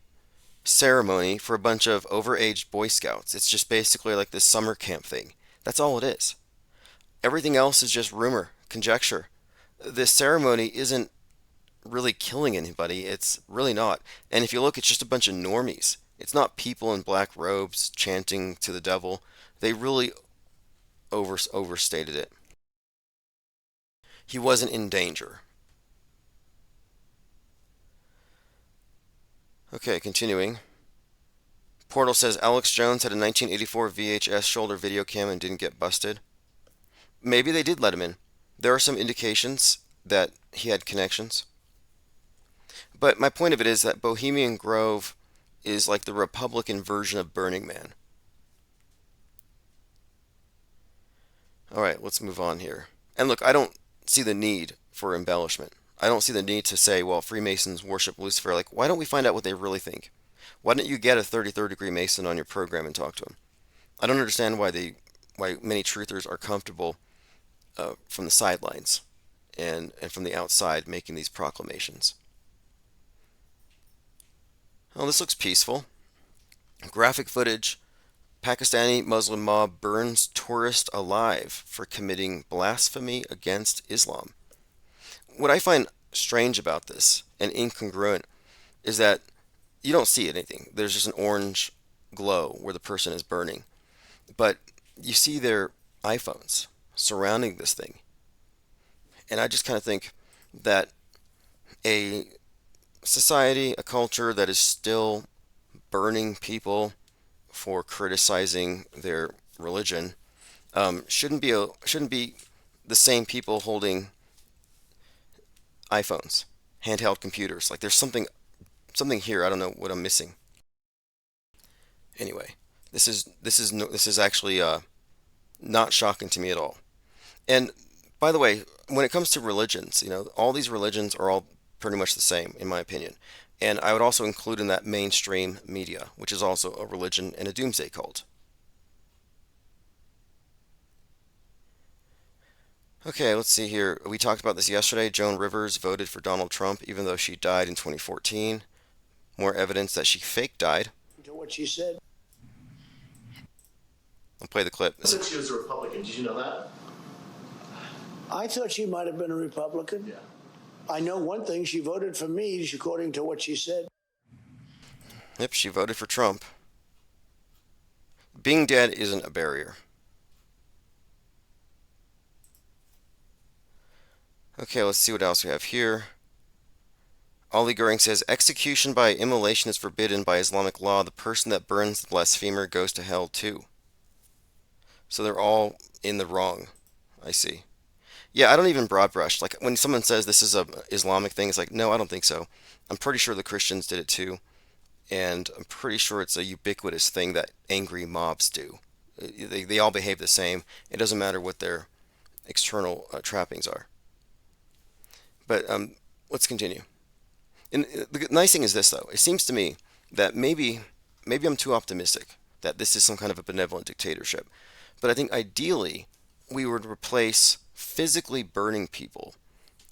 ceremony for a bunch of overaged Boy Scouts. It's just basically like this summer camp thing. That's all it is. Everything else is just rumor, conjecture. This ceremony isn't really killing anybody. It's really not. And if you look, it's just a bunch of normies. It's not people in black robes chanting to the devil. They really overstated it. He wasn't in danger. Okay, continuing. Portal says Alex Jones had a 1984 VHS shoulder video cam and didn't get busted. Maybe they did let him in. There are some indications that he had connections. But my point of it is that Bohemian Grove is like the Republican version of Burning Man. Alright, let's move on here. And look, I don't see the need for embellishment. I don't see the need to say, well, Freemasons worship Lucifer. Like, why don't we find out what they really think? Why don't you get a 33rd degree Mason on your program and talk to him? I don't understand why many truthers are comfortable from the sidelines and from the outside making these proclamations. Oh, this looks peaceful. Graphic footage. Pakistani Muslim mob burns tourist alive for committing blasphemy against Islam. What I find strange about this and incongruent is that you don't see anything. There's just an orange glow where the person is burning. But you see their iPhones surrounding this thing. And I just kind of think that a society, a culture that is still burning people for criticizing their religion shouldn't be the same people holding iPhones, handheld computers. Like there's something here. I don't know what I'm missing. Anyway, this is actually not shocking to me at all. And by the way, when it comes to religions, all these religions are all pretty much the same, in my opinion. And I would also include in that mainstream media, which is also a religion and a doomsday cult. Okay, let's see here. We talked about this yesterday. Joan Rivers voted for Donald Trump even though she died in 2014. More evidence that she fake died. To what she said. I'll play the clip. I said she was a Republican. Did you know that? I thought she might have been a Republican. Yeah. I know one thing, she voted for me, according to what she said. Yep, she voted for Trump. Being dead isn't a barrier. Okay, let's see what else we have here. Ollie Goering says, execution by immolation is forbidden by Islamic law. The person that burns the blasphemer goes to hell too. So they're all in the wrong. I see. Yeah, I don't even broad brush. Like when someone says this is a Islamic thing, it's like, no, I don't think so. I'm pretty sure the Christians did it too, and I'm pretty sure it's a ubiquitous thing that angry mobs do. They all behave the same. It doesn't matter what their external trappings are. But let's continue. And the nice thing is this, though. It seems to me that maybe I'm too optimistic that this is some kind of a benevolent dictatorship. But I think ideally we would replace physically burning people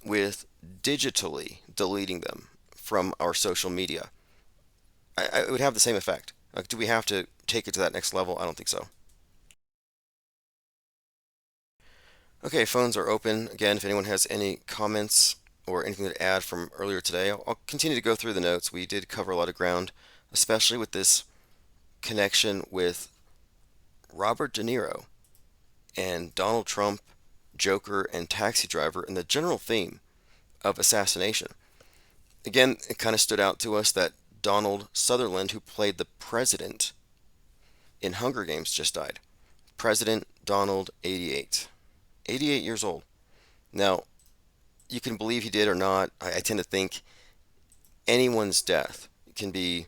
with digitally deleting them from our social media. It would have the same effect. Like, do we have to take it to that next level? I don't think so. Okay, phones are open. Again, if anyone has any comments or anything to add from earlier today, I'll continue to go through the notes. We did cover a lot of ground, especially with this connection with Robert De Niro and Donald Trump, Joker, and Taxi Driver, and the general theme of assassination. Again, it kind of stood out to us that Donald Sutherland, who played the president in Hunger Games, just died. President Donald, 88. 88 years old. Now, you can believe he did or not. I tend to think anyone's death can be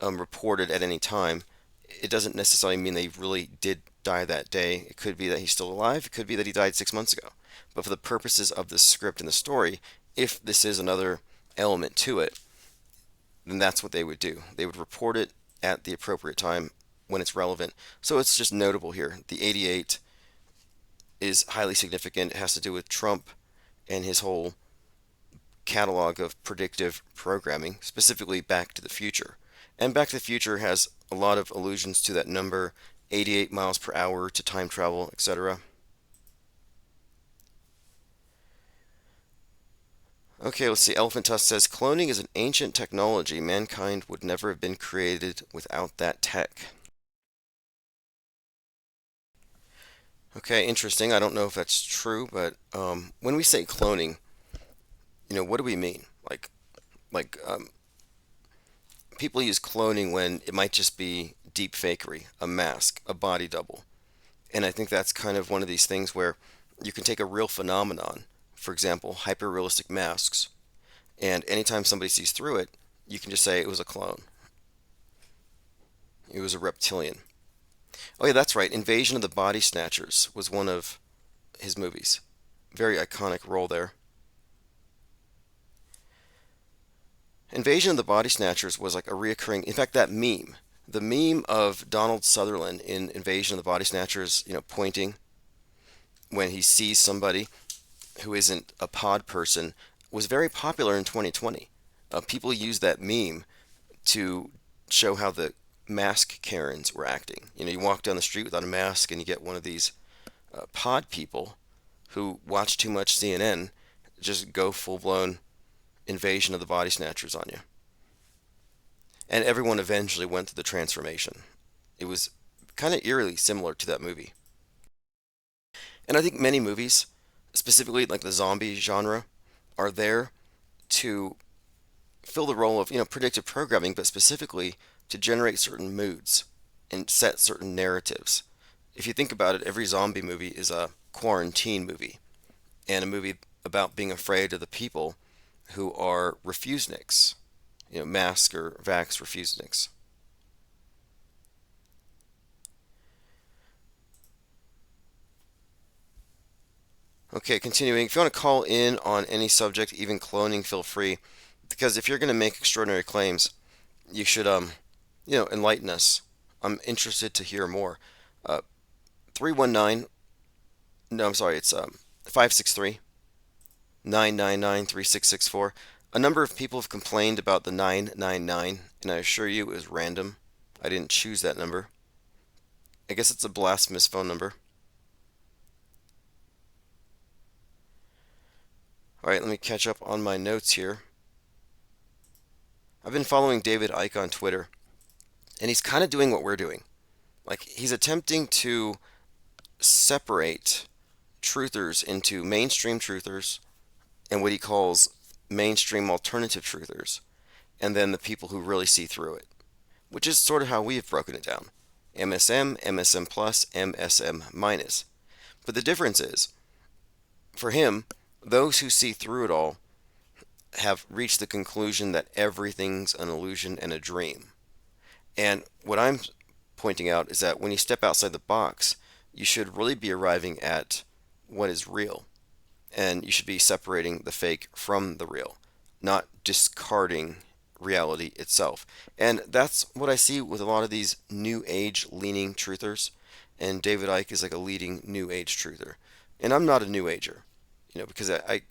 reported at any time. It doesn't necessarily mean they really did die that day. It could be that he's still alive. It could be that he died 6 months ago. But for the purposes of the script and the story, if this is another element to it, then that's what they would do. They would report it at the appropriate time when it's relevant. So it's just notable here. The 88 is highly significant. It has to do with Trump and his whole catalog of predictive programming, specifically Back to the Future. And Back to the Future has a lot of allusions to that number, 88 miles per hour, to time travel, etc. Okay, let's see. Elephant Tusk says, cloning is an ancient technology. Mankind would never have been created without that tech. Okay, interesting. I don't know if that's true, but when we say cloning, what do we mean? Like, people use cloning when it might just be deep fakery, a mask, a body double. And I think that's kind of one of these things where you can take a real phenomenon, for example, hyper-realistic masks, and anytime somebody sees through it, you can just say it was a clone. It was a reptilian. Oh yeah, that's right. Invasion of the Body Snatchers was one of his movies. Very iconic role there. Invasion of the Body Snatchers was like a reoccurring. In fact, that meme, the meme of Donald Sutherland in Invasion of the Body Snatchers, pointing when he sees somebody who isn't a pod person, was very popular in 2020. People used that meme to show how the mask Karens were acting. You walk down the street without a mask and you get one of these pod people who watch too much CNN just go full-blown invasion of the body snatchers on you. And everyone eventually went through the transformation. It was kind of eerily similar to that movie. And I think many movies, specifically like the zombie genre, are there to fill the role of, predictive programming, but specifically to generate certain moods and set certain narratives. If you think about it, every zombie movie is a quarantine movie and a movie about being afraid of the people who are refuseniks, mask or vax refuseniks. Okay, continuing. If you want to call in on any subject, even cloning, feel free. Because if you're going to make extraordinary claims, you should, enlighten us. I'm interested to hear more. 319, no, I'm sorry, it's 563 999 3664. A number of people have complained about the 999, and I assure you it was random. I didn't choose that number. I guess it's a blasphemous phone number. All right, let me catch up on my notes here. I've been following David Icke on Twitter, and he's kind of doing what we're doing. Like, he's attempting to separate truthers into mainstream truthers and what he calls mainstream alternative truthers, and then the people who really see through it, which is sort of how we've broken it down: MSM, MSM plus, MSM minus. But the difference is, for him, those who see through it all have reached the conclusion that everything's an illusion and a dream. And what I'm pointing out is that when you step outside the box, you should really be arriving at what is real. And you should be separating the fake from the real, not discarding reality itself. And that's what I see with a lot of these new age leaning truthers. And David Icke is like a leading new age truther. And I'm not a new ager, because I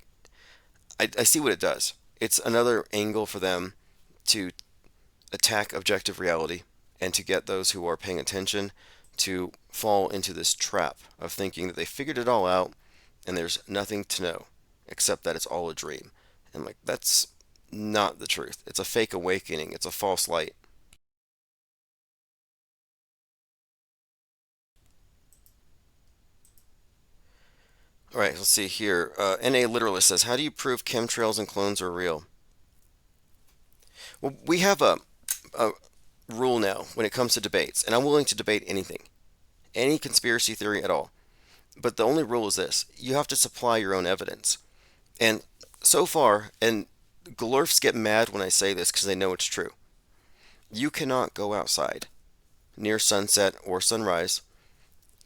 see what it does. It's another angle for them to attack objective reality and to get those who are paying attention to fall into this trap of thinking that they figured it all out and there's nothing to know except that it's all a dream. And like, that's not the truth. It's a fake awakening. It's a false light. All right, let's see here. NA Literalist says, how do you prove chemtrails and clones are real? Well, we have a rule now when it comes to debates, and I'm willing to debate anything, any conspiracy theory at all. But the only rule is this: you have to supply your own evidence. And so far, and glorfs get mad when I say this because they know it's true, you cannot go outside near sunset or sunrise,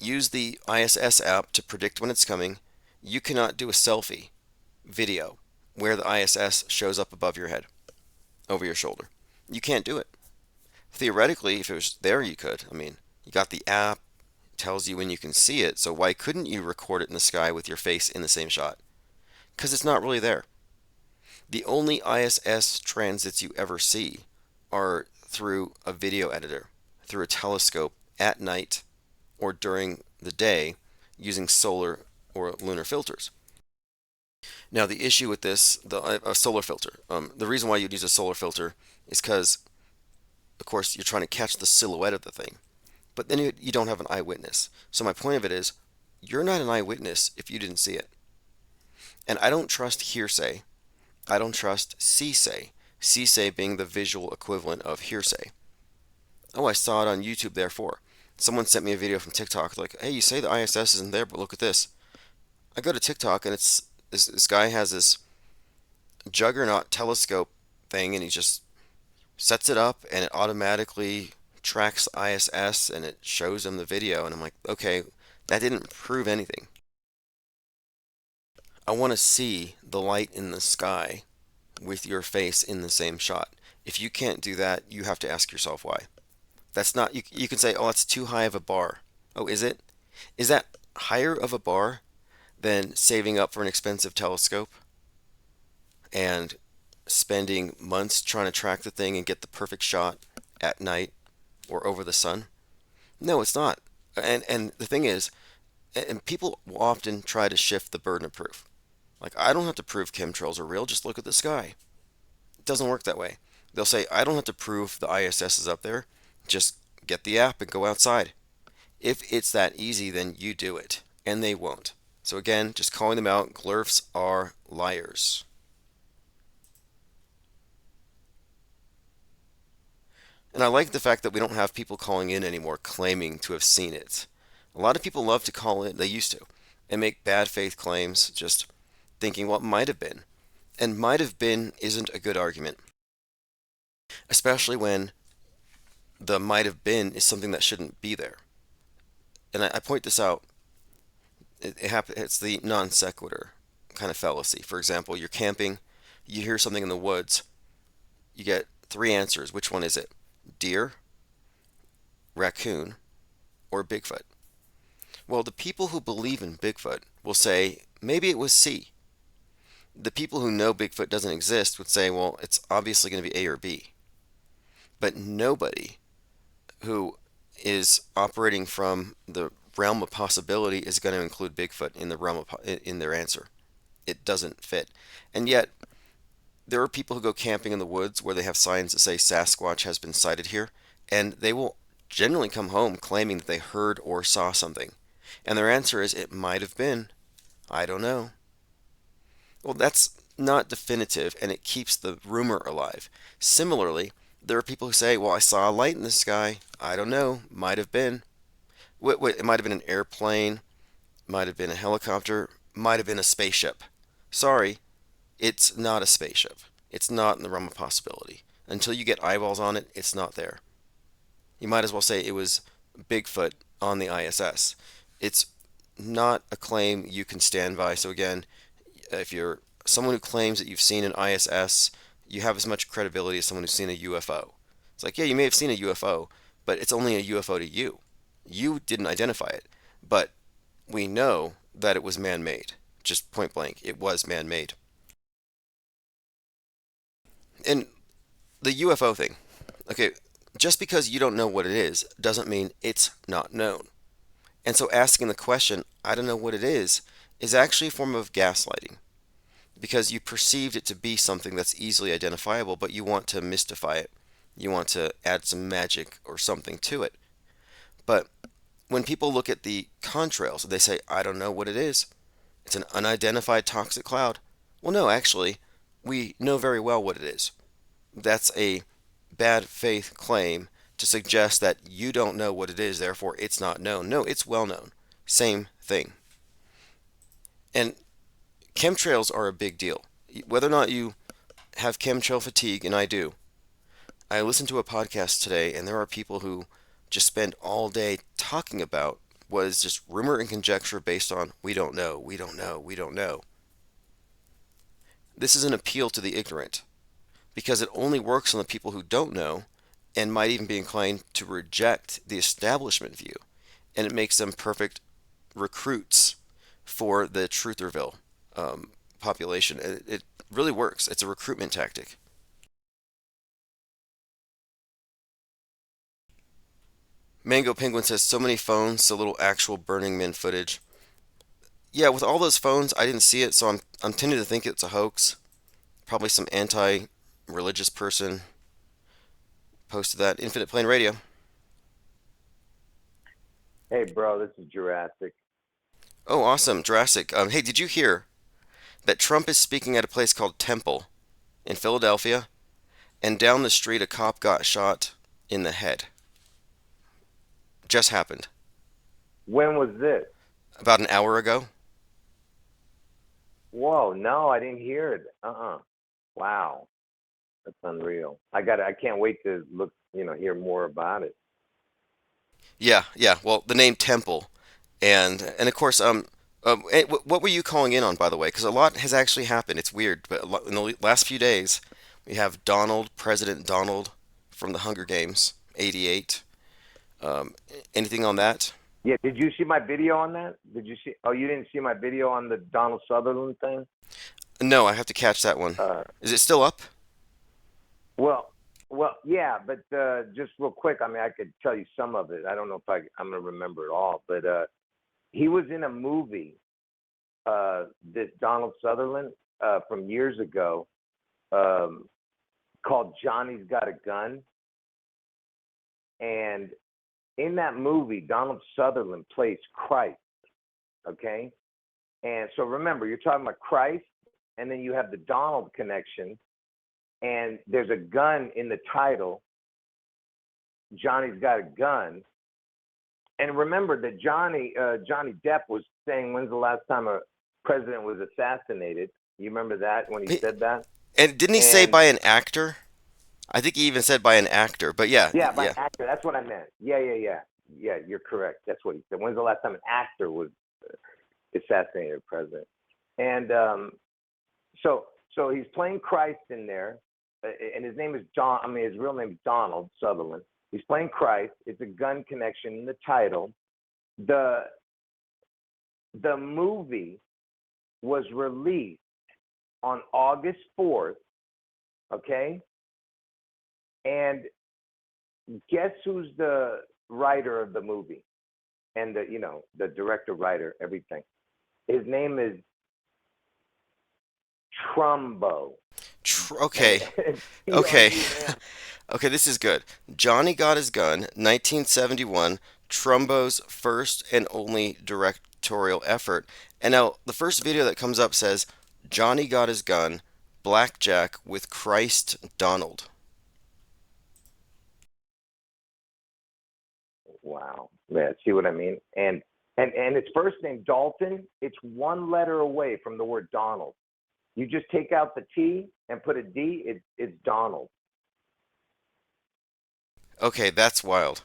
use the ISS app to predict when it's coming. You cannot do a selfie video where the ISS shows up above your head, over your shoulder. You can't do it. Theoretically, if it was there, you could. I mean, you got the app, tells you when you can see it, so why couldn't you record it in the sky with your face in the same shot? Because it's not really there. The only ISS transits you ever see are through a video editor, through a telescope at night or during the day using solar or lunar filters. Now, the issue with this, a solar filter, the reason why you'd use a solar filter is because, of course, you're trying to catch the silhouette of the thing. But then you don't have an eyewitness. So my point of it is, you're not an eyewitness if you didn't see it. And I don't trust hearsay. I don't trust see-say. See-say being the visual equivalent of hearsay. Oh, I saw it on YouTube, therefore. Someone sent me a video from TikTok like, hey, you say the ISS isn't there, but look at this. I go to TikTok and it's this guy has this juggernaut telescope thing, and he just sets it up and it automatically tracks the ISS and it shows him the video. And I'm like, okay, that didn't prove anything. I want to see the light in the sky with your face in the same shot. If you can't do that, you have to ask yourself why. That's not, you can say, oh, that's too high of a bar. Oh, is it? Is that higher of a bar than saving up for an expensive telescope and spending months trying to track the thing and get the perfect shot at night or over the sun? No, it's not. And the thing is, and people will often try to shift the burden of proof. Like, I don't have to prove chemtrails are real, just look at the sky. It doesn't work that way. They'll say, I don't have to prove the ISS is up there, just get the app and go outside. If it's that easy, then you do it. And they won't. So again, just calling them out, glurfs are liars. And I like the fact that we don't have people calling in anymore claiming to have seen it. A lot of people love to call in, they used to, and make bad faith claims just thinking what might have been. And might have been isn't a good argument. Especially when the might have been is something that shouldn't be there. And I point this out. It's the non sequitur kind of fallacy. For example, you're camping, you hear something in the woods, you get three answers. Which one is it? Deer, raccoon, or Bigfoot? Well, the people who believe in Bigfoot will say, maybe it was C. The people who know Bigfoot doesn't exist would say, well, it's obviously going to be A or B. But nobody who is operating from the realm of possibility is going to include Bigfoot in the realm of in their answer. It doesn't fit. And yet, there are people who go camping in the woods where they have signs that say Sasquatch has been sighted here, and they will generally come home claiming that they heard or saw something. And their answer is, it might have been. I don't know. Well, that's not definitive, and it keeps the rumor alive. Similarly, there are people who say, well, I saw a light in the sky. I don't know. Might have been. It might have been an airplane, might have been a helicopter, might have been a spaceship. Sorry, it's not a spaceship. It's not in the realm of possibility. Until you get eyeballs on it, it's not there. You might as well say it was Bigfoot on the ISS. It's not a claim you can stand by. So again, if you're someone who claims that you've seen an ISS, you have as much credibility as someone who's seen a UFO. It's like, yeah, you may have seen a UFO, but it's only a UFO to you. You didn't identify it, but we know that it was man-made. Just point blank, it was man-made. And the UFO thing, okay, just because you don't know what it is doesn't mean it's not known. And so asking the question, I don't know what it is actually a form of gaslighting because you perceived it to be something that's easily identifiable, but you want to mystify it. You want to add some magic or something to it. But when people look at the contrails, they say, I don't know what it is. It's an unidentified toxic cloud. Well, no, actually, we know very well what it is. That's a bad faith claim to suggest that you don't know what it is, therefore it's not known. No, it's well known. Same thing. And chemtrails are a big deal. Whether or not you have chemtrail fatigue, and I do, I listened to a podcast today, and there are people who just spend all day talking about what is just rumor and conjecture based on we don't know, we don't know, we don't know. This is an appeal to the ignorant because it only works on the people who don't know and might even be inclined to reject the establishment view, and it makes them perfect recruits for the Trutherville population. It really works. It's a recruitment tactic. Mango Penguin says so many phones, so little actual Burning Man footage. Yeah, with all those phones, I didn't see it, so I'm tempted to think it's a hoax. Probably some anti-religious person posted that. Infinite Plane Radio. Hey, bro, this is Jurassic. Oh, awesome, Jurassic. Hey, did you hear that Trump is speaking at a place called Temple in Philadelphia, and down the street a cop got shot in the head? Just happened. When was this? About an hour ago. Whoa, no, I didn't hear it. Wow, that's unreal. I can't wait to look, hear more about it. Yeah, yeah. Well, the name Temple, and of course, what were you calling in on, by the way? Because a lot has actually happened. It's weird, but in the last few days, we have President Donald from the Hunger Games, '88. Anything on that? Yeah, did you see my video on that? Did you see? Oh, you didn't see my video on the Donald Sutherland thing? No, I have to catch that one. Uh, Is it still up? well, yeah, but just real quick, I mean, I could tell you some of it. I don't know if I'm gonna remember it all, but he was in a movie, this Donald Sutherland from years ago, called Johnny's Got a Gun, and in that movie, Donald Sutherland plays Christ. Okay, and so remember, you're talking about Christ, and then you have the Donald connection, and there's a gun in the title. Johnny's Got a Gun, and remember that Johnny Depp was saying, "When's the last time a president was assassinated?" You remember that when he said that? And didn't he say by an actor? I think he even said by an actor, but yeah, Yeah, by yeah. actor. That's what I meant. Yeah. Yeah, you're correct. That's what he said. When's the last time an actor was assassinated, president? And so he's playing Christ in there, and his name is John. I mean, his real name is Donald Sutherland. He's playing Christ. It's a gun connection in the title. The movie was released on August 4th. Okay. And guess who's the writer of the movie and the director, writer, everything. His name is Trumbo. Okay. Okay. Okay, this is good. Johnny Got His Gun, 1971, Trumbo's first and only directorial effort. And now the first video that comes up says Johnny Got His Gun, Blackjack with Christ Donald. Wow. Yeah, see what I mean? And its first name, Dalton, it's one letter away from the word Donald. You just take out the T and put a D, it's Donald. Okay, that's wild.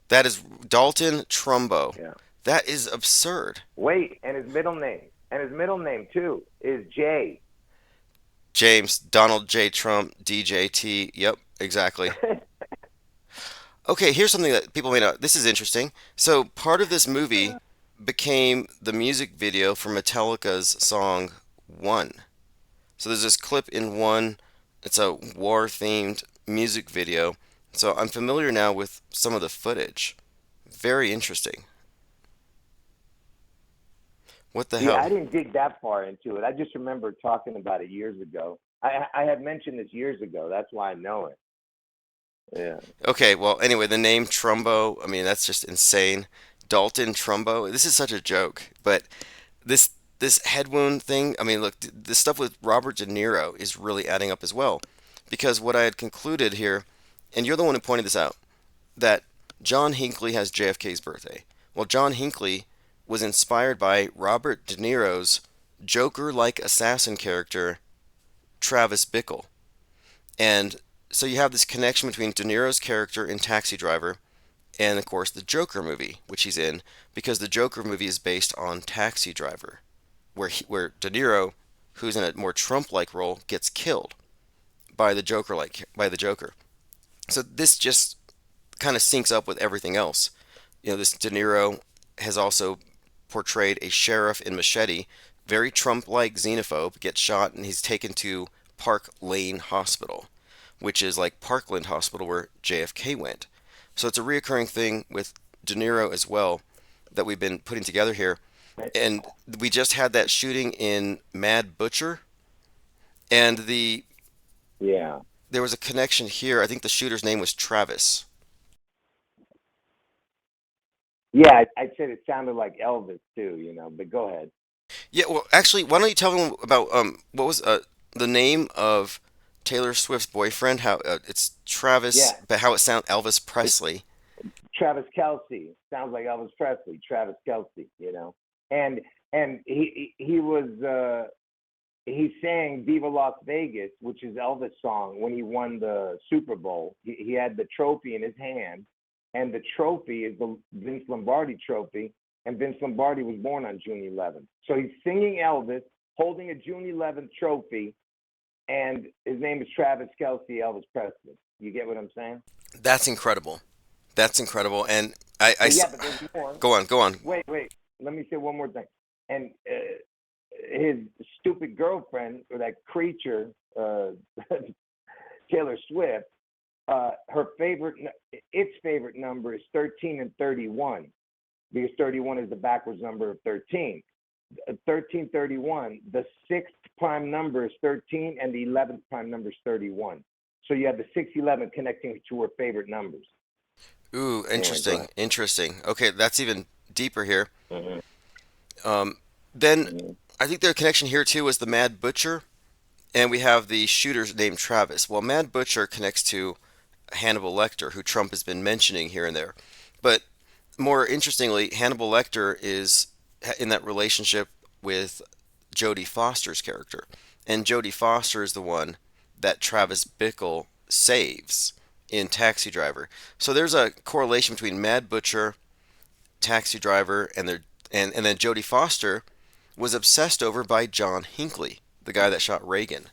That is Dalton Trumbo. Yeah. That is absurd. Wait, and his middle name too is J. James Donald J. Trump, DJT. Yep, exactly. Okay, here's something that people may not. This is interesting. So, part of this movie became the music video for Metallica's song One. So, there's this clip in One. It's a war themed music video. So, I'm familiar now with some of the footage. Very interesting. What the Yeah, hell? I didn't dig that far into it. I just remember talking about it years ago. I had mentioned this years ago. That's why I know it. Yeah. Okay, well, anyway, the name Trumbo, I mean, that's just insane. Dalton Trumbo, this is such a joke, but this this head wound thing, I mean, look, the stuff with Robert De Niro is really adding up as well. Because what I had concluded here, and you're the one who pointed this out, that John Hinckley has JFK's birthday. Well, John Hinckley was inspired by Robert De Niro's Joker-like assassin character, Travis Bickle. And so you have this connection between De Niro's character in Taxi Driver and, of course, the Joker movie, which he's in, because the Joker movie is based on Taxi Driver, where De Niro, who's in a more Trump-like role, gets killed by the Joker. So this just kind of syncs up with everything else. You know, this De Niro has also portrayed a sheriff in Machete, very Trump-like xenophobe, gets shot and he's taken to Park Lane Hospital, which is like Parkland Hospital where JFK went. So it's a reoccurring thing with De Niro as well that we've been putting together here. And we just had that shooting in Mad Butcher, and Yeah. there was a connection here. I think the shooter's name was Travis. Yeah, I said it sounded like Elvis too, but go ahead. Yeah, well, actually, why don't you tell me about what was the name of Taylor Swift's boyfriend? How it's Travis, Yeah. but how it sounds Elvis It's Presley. Travis Kelsey. Sounds like Elvis Presley, Travis Kelsey. And he was he sang Viva Las Vegas, which is Elvis' song, when he won the Super Bowl. He had the trophy in his hand, and the trophy is the Vince Lombardi trophy, and Vince Lombardi was born on June 11th. So he's singing Elvis, holding a June 11th trophy, and his name is Travis Kelsey, Elvis Presley. You get what I'm saying? That's incredible. That's incredible. And I But yeah, but there's more. go on, go on. Wait. Let me say one more thing. And his stupid girlfriend, or that creature, Taylor Swift, its favorite number is 13 and 31, because 31 is the backwards number of 13. 1331, the sixth prime number is 13, and the 11th prime number is 31. So you have the 611 connecting to her favorite numbers. Ooh, Anyway, go interesting, ahead. interesting. Okay, that's even deeper here. Mhm. Then Mhm. I think the connection here too was the Mad Butcher, and we have the shooter's named Travis. Well, Mad Butcher connects to Hannibal Lecter, who Trump has been mentioning here and there. But more interestingly, Hannibal Lecter is in that relationship with Jodie Foster's character. And Jodie Foster is the one that Travis Bickle saves in Taxi Driver. So there's a correlation between Mad Butcher, Taxi Driver, and then Jodie Foster was obsessed over by John Hinckley, the guy that shot Reagan.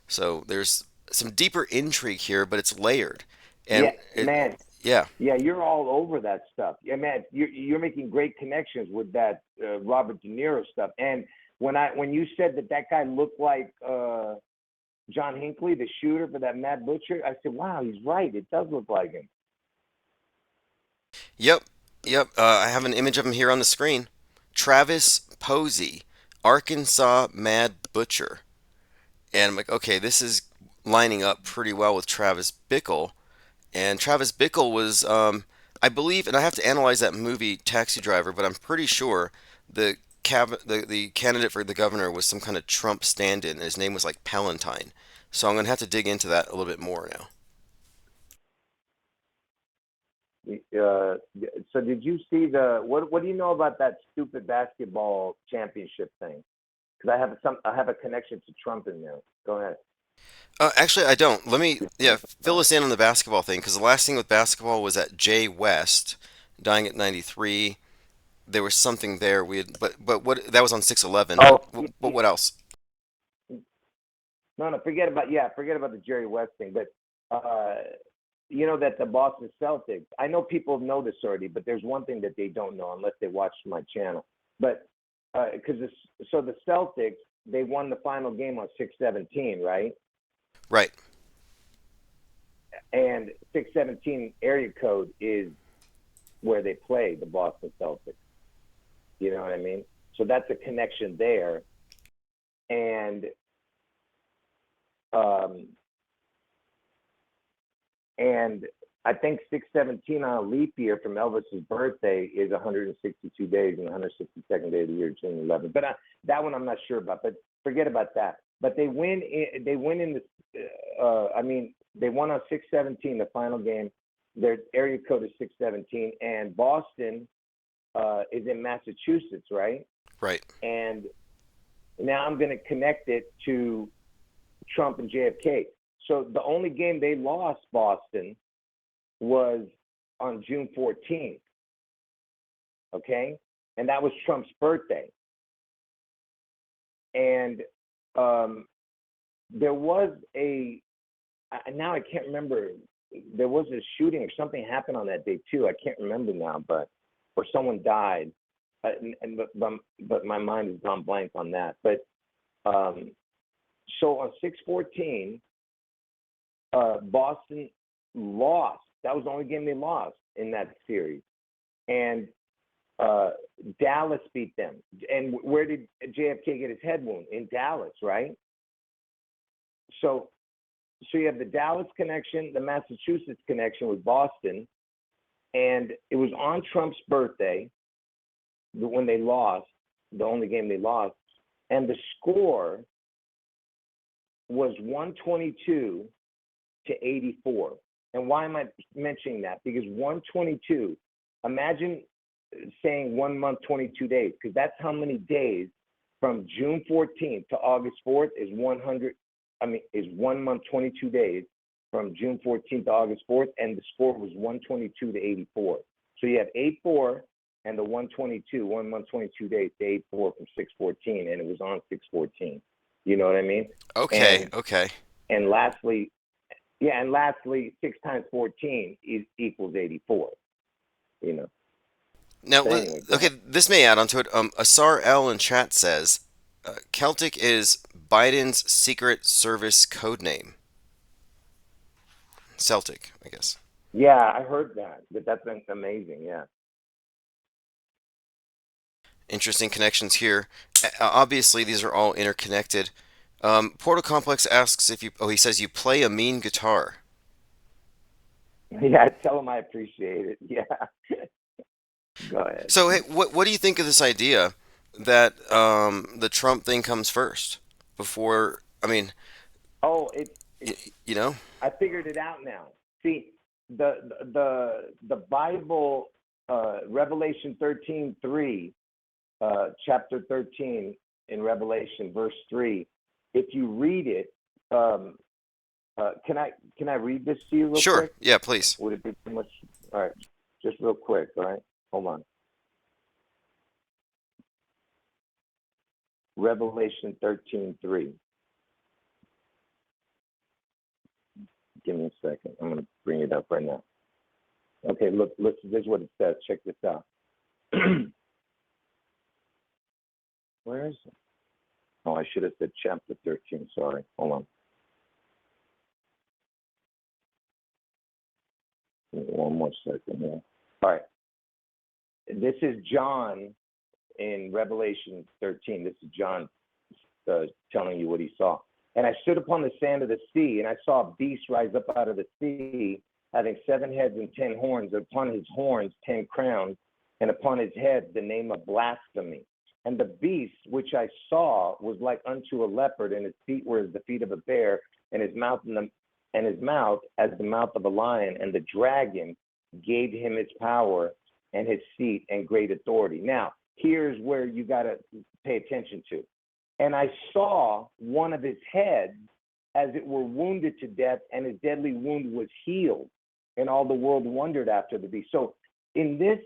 So there's some deeper intrigue here, but it's layered. And Yeah, man. yeah, Yeah, you're all over that stuff. Yeah, man, you're making great connections with that Robert De Niro stuff. And when you said that guy looked like John Hinckley, the shooter for that Mad Butcher, I said, wow, he's right. It does look like him. Yep, yep. I have an image of him here on the screen. Travis Posey, Arkansas Mad Butcher. And I'm like, okay, this is lining up pretty well with Travis Bickle. And Travis Bickle was, I believe, and I have to analyze that movie Taxi Driver, but I'm pretty sure the candidate for the governor was some kind of Trump stand-in, and his name was like Palantine. So I'm gonna have to dig into that a little bit more now. Uh, so did you see the what do you know about that stupid basketball championship thing? Because I have a connection to Trump in there. Go ahead. Actually, I don't. Yeah, fill us in on the basketball thing, because the last thing with basketball was that Jay West dying at 93. There was something there we had, but what that was on 6/11. Oh, But what else? no, forget about the Jerry West thing. But you know that the Boston Celtics. I know people know this already, but there's one thing that they don't know unless they watch my channel. But because so the Celtics, they won the final game on 6/17, right? Right. And 6/17 area code is where they play the Boston Celtics. You know what I mean? So that's a connection there. And um, and I think 6/17 on a leap year from Elvis's birthday is 162 days and 162nd day of the year, June 11th. But that one I'm not sure about. But forget about that. But they win. They win in the. I mean, they won on 6/17, the final game. Their area code is 6/17, and Boston is in Massachusetts, right? Right. And now I'm going to connect it to Trump and JFK. So the only game they lost, Boston, was on June 14th. Okay? And that was Trump's birthday. And there was now I can't remember, there was a shooting or something happened on that day too. I can't remember now, or someone died. But my mind has gone blank on that. But so on 6/14, Boston lost. That was the only game they lost in that series, and Dallas beat them. And where did JFK get his head wound? In Dallas, right? So you have the Dallas connection, the Massachusetts connection with Boston, and it was on Trump's birthday when they lost, the only game they lost, and the score was 122 to 84. And why am I mentioning that? Because 122, imagine saying 1 month, 22 days, because that's how many days from June 14th to August 4th is 1 month, 22 days from June 14th to August 4th, and the score was 122 to 84. So you have 84 and the 122, 1 month, 22 days to 84 from 6/14, and it was on 6/14. You know what I mean? Okay. And Okay. and lastly, 6 times 14 equals 84. You know. Now, But anyway, go okay, ahead. this may add on to it. Asar L in chat says Celtic is Biden's Secret Service code name. Celtic, I guess. Yeah, I heard that. That's been amazing. Yeah. Interesting connections here. Obviously, these are all interconnected. Portal Complex asks if you. Oh, he says you play a mean guitar. Yeah, tell them I appreciate it. Yeah. Go ahead. So, hey, what do you think of this idea that the Trump thing comes first before? I mean, Oh, y- you know. I figured it out now. See, the Bible, Revelation 13:3, chapter 13 in Revelation, verse 3. If you read it, can I read this to you real Sure. quick? Yeah, please. Would it be too much? All right, just real quick. All right, hold on. Revelation 13:3. Give me a second. I'm going to bring it up right now. Okay, look, this is what it says. Check this out. Where is it? Oh, I should have said chapter 13. Sorry. Hold on. One more second here. All right. This is John in Revelation 13. This is John telling you what he saw. And I stood upon the sand of the sea, and I saw a beast rise up out of the sea, having 7 heads and 10 horns, and upon his horns 10 crowns, and upon his head the name of blasphemy. And the beast which I saw was like unto a leopard, and his feet were as the feet of a bear, and his mouth as the mouth of a lion. And the dragon gave him his power and his seat and great authority. Now, here's where you got to pay attention to. And I saw one of his heads as it were wounded to death, and his deadly wound was healed. And all the world wondered after the beast. So in this,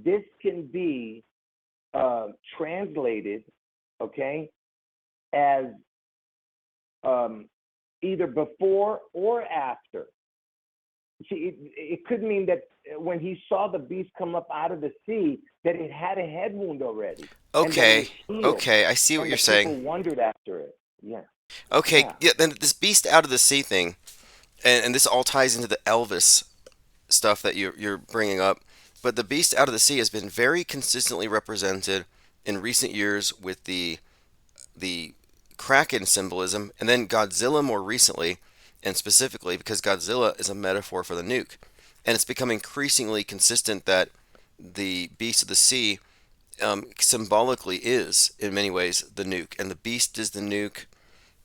this can be translated, okay, as either before or after. See, it could mean that when he saw the beast come up out of the sea, that it had a head wound already. Okay. And that it was healed, Okay. I see what and you're the saying. people wondered after it. Yeah. Okay. Yeah. Yeah. Then this beast out of the sea thing, and this all ties into the Elvis stuff that you're bringing up. But the beast out of the sea has been very consistently represented in recent years with the Kraken symbolism, and then Godzilla more recently, and specifically because Godzilla is a metaphor for the nuke. And it's become increasingly consistent that the beast of the sea symbolically is, in many ways, the nuke. And the beast is the nuke,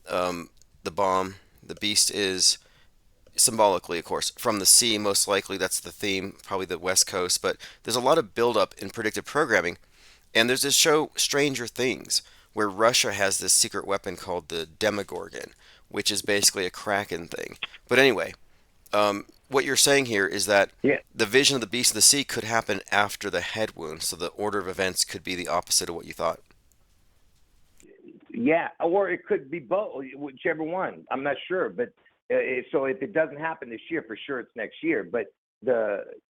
the bomb. The beast is symbolically, of course, from the sea, most likely. That's the theme, probably the West Coast. But there's a lot of buildup in predictive programming. And there's this show, Stranger Things, where Russia has this secret weapon called the Demogorgon, which is basically a Kraken thing. But anyway, what you're saying here is that Yeah. the vision of the beast of the sea could happen after the head wound, so the order of events could be the opposite of what you thought. Yeah, or it could be both, whichever one. I'm not sure, but so if it doesn't happen this year, for sure it's next year. But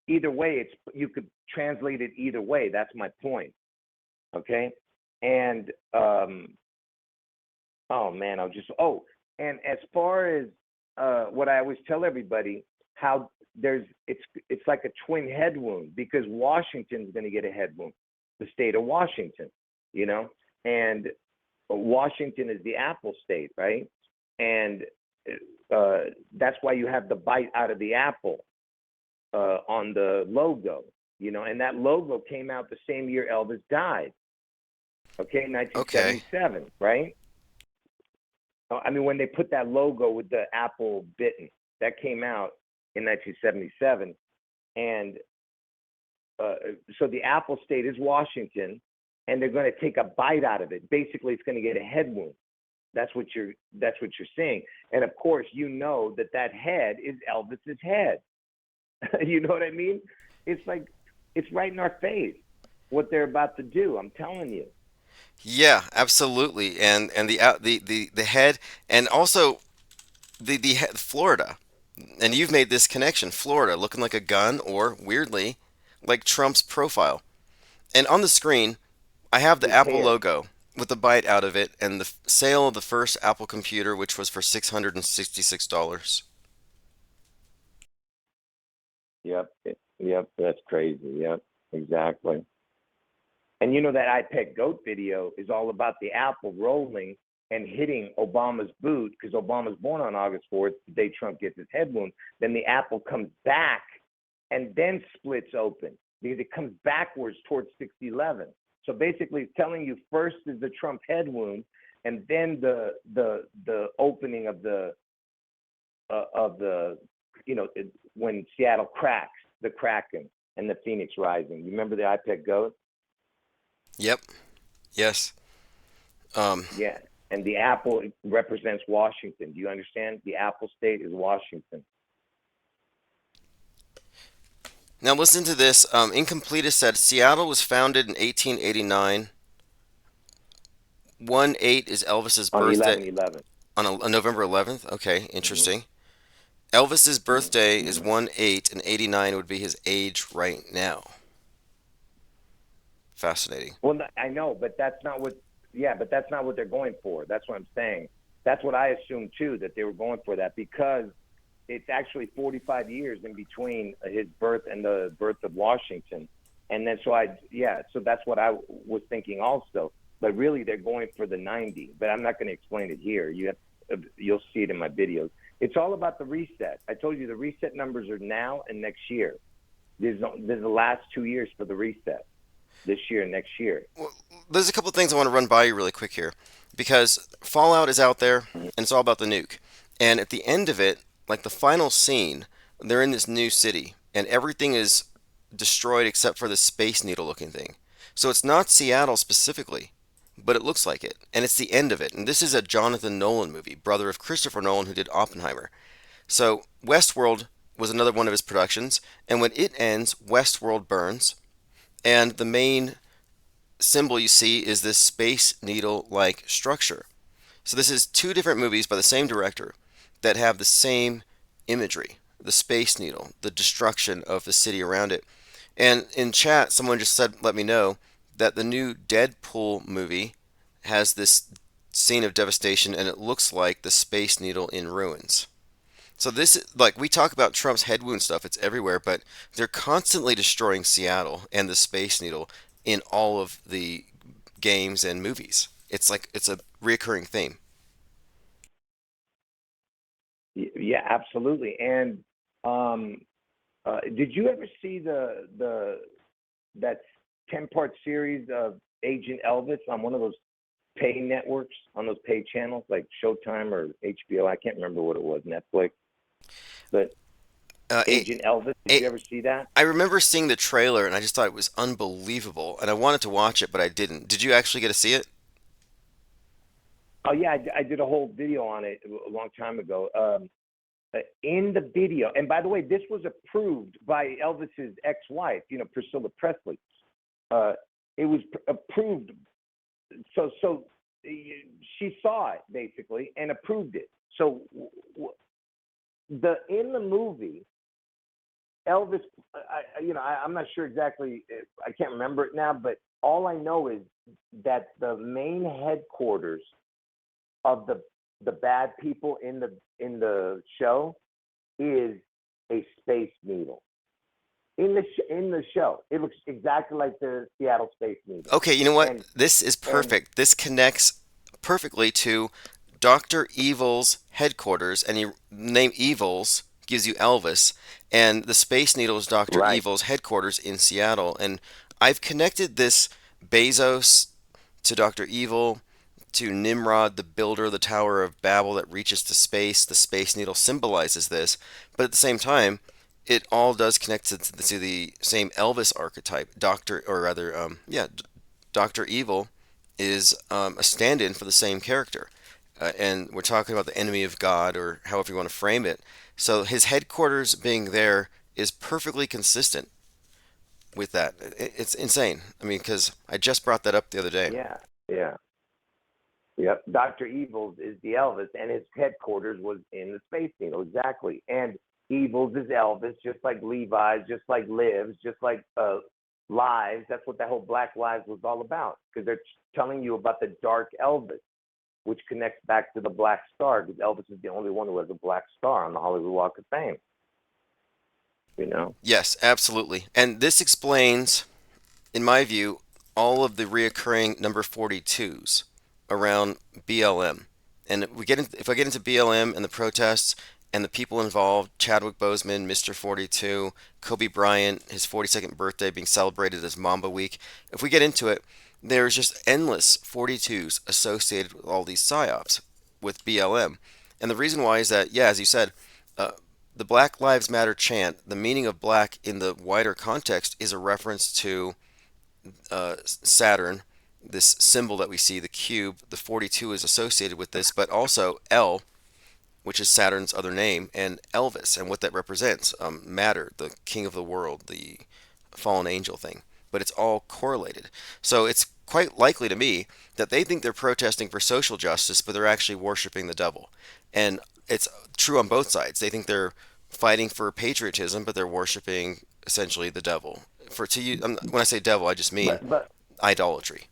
either way, you could translate it either way. That's my point. Okay, and oh man, and as far as what I always tell everybody, how it's like a twin head wound, because Washington's going to get a head wound, the state of Washington, and Washington is the apple state, right? And that's why you have the bite out of the apple on the logo, and that logo came out the same year Elvis died. Okay, 1977, Okay. right? I mean, when they put that logo with the apple bitten, that came out in 1977, and so the apple state is Washington, and they're going to take a bite out of it. Basically, it's going to get a head wound. That's what you're seeing, and of course, that head is Elvis's head. You know what I mean? It's like it's right in our face what they're about to do. I'm telling you. Yeah, absolutely. And the head, and also the head, Florida. And you've made this connection, Florida looking like a gun, or weirdly like Trump's profile. And on the screen, I have the His Apple hair. logo with the bite out of it, and the sale of the first Apple computer, which was for $666. Yep. Yep. That's crazy. Yep. Exactly. And that iPad goat video is all about the apple rolling and hitting Obama's boot, because Obama's born on August 4th, the day Trump gets his head wound. Then the apple comes back and then splits open, because it comes backwards towards 611. So basically, it's telling you first is the Trump head wound, and then the opening of the when Seattle cracks, the Kraken and the Phoenix rising. You remember the iPad goat? Yep. Yes. Um, Yeah. And the apple represents Washington. Do you understand? The apple state is Washington. Now listen to this. Incomplete has said Seattle was founded in 1889. 1/8 is Elvis's On birthday 11/11. on November 11th. Okay, Mm-hmm. interesting. Elvis's birthday is Mm-hmm. 1/8, and 89 would be his age right now. Fascinating. Well, I know, but that's not what. Yeah, but that's not what they're going for. That's what I'm saying. That's what I assumed too, that they were going for that, because it's actually 45 years in between his birth and the birth of Washington, And then so that's what I was thinking also. But really, they're going for the 90. But I'm not going to explain it here. You'll see it in my videos. It's all about the reset. I told you the reset numbers are now and next year. There's the last 2 years for the reset. This year and next year. Well, there's a couple of things I want to run by you really quick here, because Fallout is out there and it's all about the nuke. And at the end of it, like the final scene, they're in this new city and everything is destroyed except for the Space Needle looking thing. So it's not Seattle specifically, but it looks like it. And it's the end of it. And this is a Jonathan Nolan movie, brother of Christopher Nolan, who did Oppenheimer. So Westworld was another one of his productions. And when it ends, Westworld burns. And the main symbol you see is this Space Needle like structure. So this is two different movies by the same director that have the same imagery, the Space Needle, the destruction of the city around it. And in chat, someone just said, let me know that the new Deadpool movie has this scene of devastation and it looks like the Space Needle in ruins. So this is like we talk about Trump's head wound stuff, it's everywhere, but they're constantly destroying Seattle and the Space Needle in all of the games and movies. It's like it's a reoccurring theme. Yeah, absolutely. And did you ever see that 10-part series of Agent Elvis on one of those pay networks, on those pay channels like Showtime or HBO? I can't remember what it was, Netflix. But Agent Elvis, did you ever see that? I remember seeing the trailer and I just thought it was unbelievable, and I wanted to watch it, but I didn't. Did you actually get to see it? Oh yeah, I did a whole video on it a long time ago. In the video, and by the way, this was approved by Elvis's ex-wife, Priscilla Presley. It was approved, so she saw it basically and approved it. So in the movie, Elvis, I'm not sure exactly. I can't remember it now, but all I know is that the main headquarters of the bad people in the show is a Space Needle. In the show, it looks exactly like the Seattle Space Needle. Okay, you know what? This is perfect. This connects perfectly to Dr. Evil's headquarters, and you name Evil's gives you Elvis, and the Space Needle is Dr. Right. Evil's headquarters in Seattle. And I've connected this Bezos to Dr. Evil, to Nimrod, the builder of the Tower of Babel that reaches to space. The Space Needle symbolizes this, but at the same time, it all does connect to the same Elvis archetype. Dr. Evil is a stand-in for the same character. And we're talking about the enemy of God, or however you want to frame it. So his headquarters being there is perfectly consistent with that. It's insane. I mean, because I just brought that up the other day. Yeah. Yep. Dr. Evils is the Elvis, and his headquarters was in the Space Needle, exactly. And Evils is Elvis, just like Levi's, just like Lives, just like Lives. That's what that whole Black Lives was all about, because they're telling you about the dark Elvis, which connects back to the Black Star, because Elvis is the only one who has a Black Star on the Hollywood Walk of Fame. Yes, absolutely. And this explains, in my view, all of the reoccurring number 42s around BLM. And if I get into BLM and the protests and the people involved, Chadwick Boseman, Mr. 42, Kobe Bryant, his 42nd birthday being celebrated as Mamba Week, if we get into it, there's just endless 42s associated with all these psyops with BLM. And the reason why is that, yeah, as you said, the Black Lives Matter chant, the meaning of black in the wider context is a reference to Saturn, this symbol that we see, the cube. The 42 is associated with this, but also L, which is Saturn's other name, and Elvis, and what that represents. Matter, the king of the world, the fallen angel thing. But it's all correlated. So it's quite likely to me that they think they're protesting for social justice, but they're actually worshiping the devil. And it's true on both sides. They think they're fighting for patriotism, but they're worshiping essentially the devil. When I say devil, I just mean But idolatry.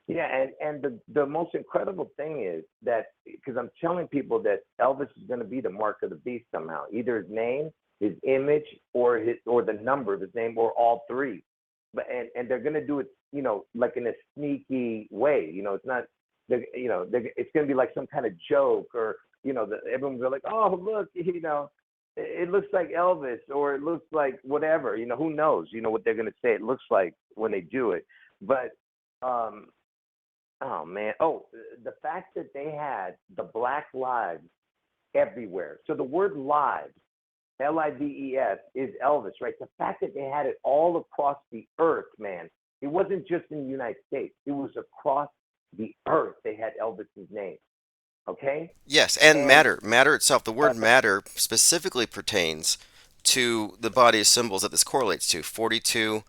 Yeah, and the most incredible thing is that, because I'm telling people that Elvis is going to be the mark of the beast somehow. Either his name, his image, or the number of his name, or all three. But and they're gonna do it, like in a sneaky way. It's not, it's gonna be like some kind of joke, or everyone's gonna like, oh look, it looks like Elvis, or it looks like whatever. Who knows? What they're gonna say it looks like when they do it. But oh man, the fact that they had the Black Lives everywhere. So the word lives, Lives, is Elvis, right? The fact that they had it all across the earth, man. It wasn't just in the United States. It was across the earth. They had Elvis's name. Okay? Yes, and And matter itself. The uh, word matter specifically pertains to the body of symbols that this correlates to. 42,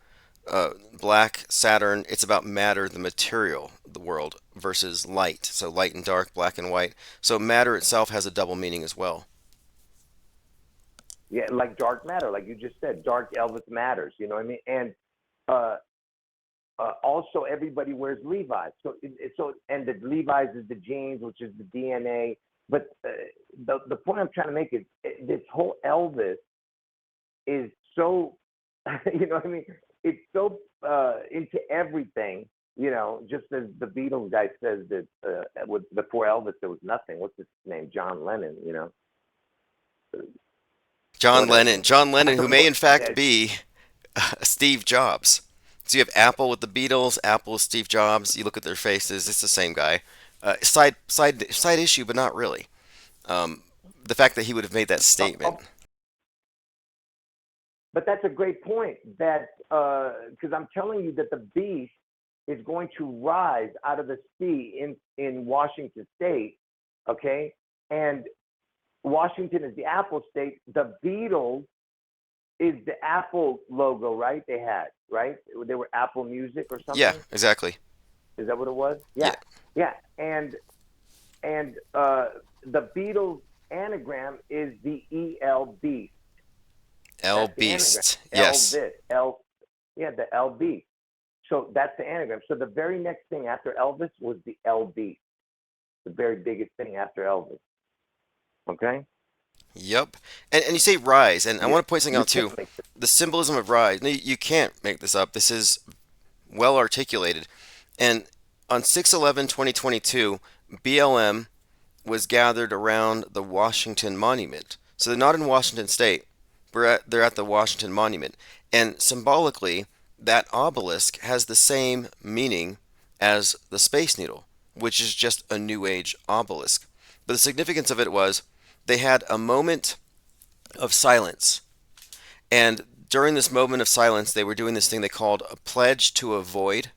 black, Saturn. It's about matter, the material, the world, versus light. So light and dark, black and white. So matter itself has a double meaning as well. yeah, like dark matter, like you just said, dark Elvis matters. You know what I mean? And uh, also, everybody wears Levi's. And the Levi's is the jeans, which is the DNA. But the point I'm trying to make is this whole Elvis is so, you know what I mean? It's so into everything. Just as the Beatles guy says that before Elvis there was nothing. What's his name? John Lennon. Whatever. John Lennon, who may in fact Yeah, be Steve Jobs. So you have Apple with the Beatles, Apple with Steve Jobs. You look at their faces; it's the same guy. Side issue, but not really. The fact that he would have made that statement. but that's a great point. That because I'm telling you that the beast is going to rise out of the sea in Washington State, okay? And Washington is the Apple state. The Beatles is the Apple logo, right? They had, right? They were Apple Music or Yeah, something. exactly. Is that what it was? Yeah, Yeah, yeah. And the Beatles anagram is the ELB. L That's the anagram. Beast. L Yes. this L, yeah, the LB. So that's the anagram. So the very next thing after Elvis was the LB, the very biggest thing after Elvis. Okay. Yep. And you say rise, and I You, want to point something you out too. can't make this. The symbolism of rise. No, you can't make this up. This is well articulated. And on 6/11/2022, BLM was gathered around the Washington Monument. So they're not in Washington State. They're at the Washington Monument. And symbolically, that obelisk has the same meaning as the Space Needle, which is just a New Age obelisk. But the significance of it was they had a moment of silence. And during this moment of silence, they were doing this thing they called a pledge to avoid.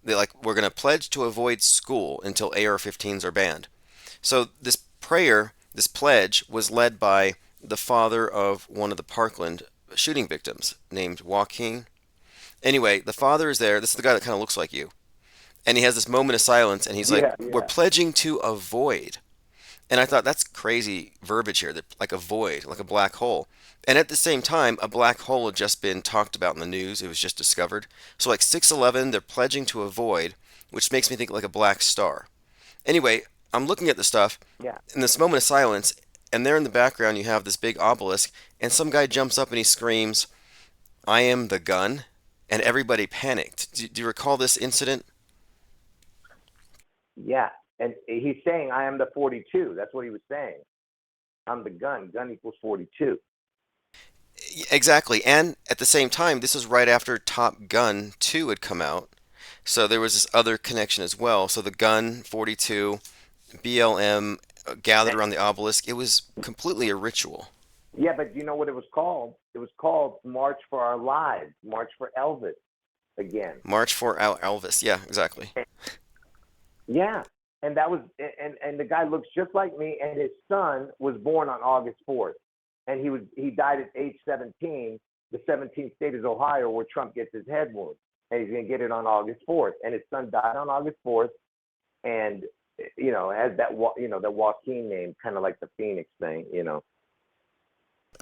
We're going to pledge to avoid school until AR-15s are banned. So this prayer, this pledge, was led by the father of one of the Parkland shooting victims named Joaquin. Anyway, the father is there. This is the guy that kind of looks like you. And he has this moment of silence, and he's like, Yeah, we're yeah, pledging to avoid. And I thought that's crazy verbiage here, that like a void, like a black hole. And at the same time, a black hole had just been talked about in the news. It was just discovered. So like 6/11, they're pledging to avoid, which makes me think like a black star. Anyway, I'm looking at the stuff yeah. in this moment of silence, and there in the background you have this big obelisk, and some guy jumps up and he screams, "I am the gun," and everybody panicked. Do you recall this incident? Yeah. And he's saying, I am the 42. That's what he was saying. I'm the gun. Gun equals 42. Exactly. And at the same time, this was right after Top Gun 2 had come out. So there was this other connection as well. So the gun 42, BLM gathered And, around the obelisk. It was completely a ritual. yeah, but you know what it was called? It was called March for Our Lives, March for Elvis again. March for Elvis. Yeah, exactly. Yeah. And that was, and the guy looks just like me, and his son was born on August 4th. And he died at age 17. The 17th state is Ohio, where Trump gets his head wound. And he's going to get it on August 4th. And his son died on August 4th. And, has that, that Joaquin name, kind of like the Phoenix thing.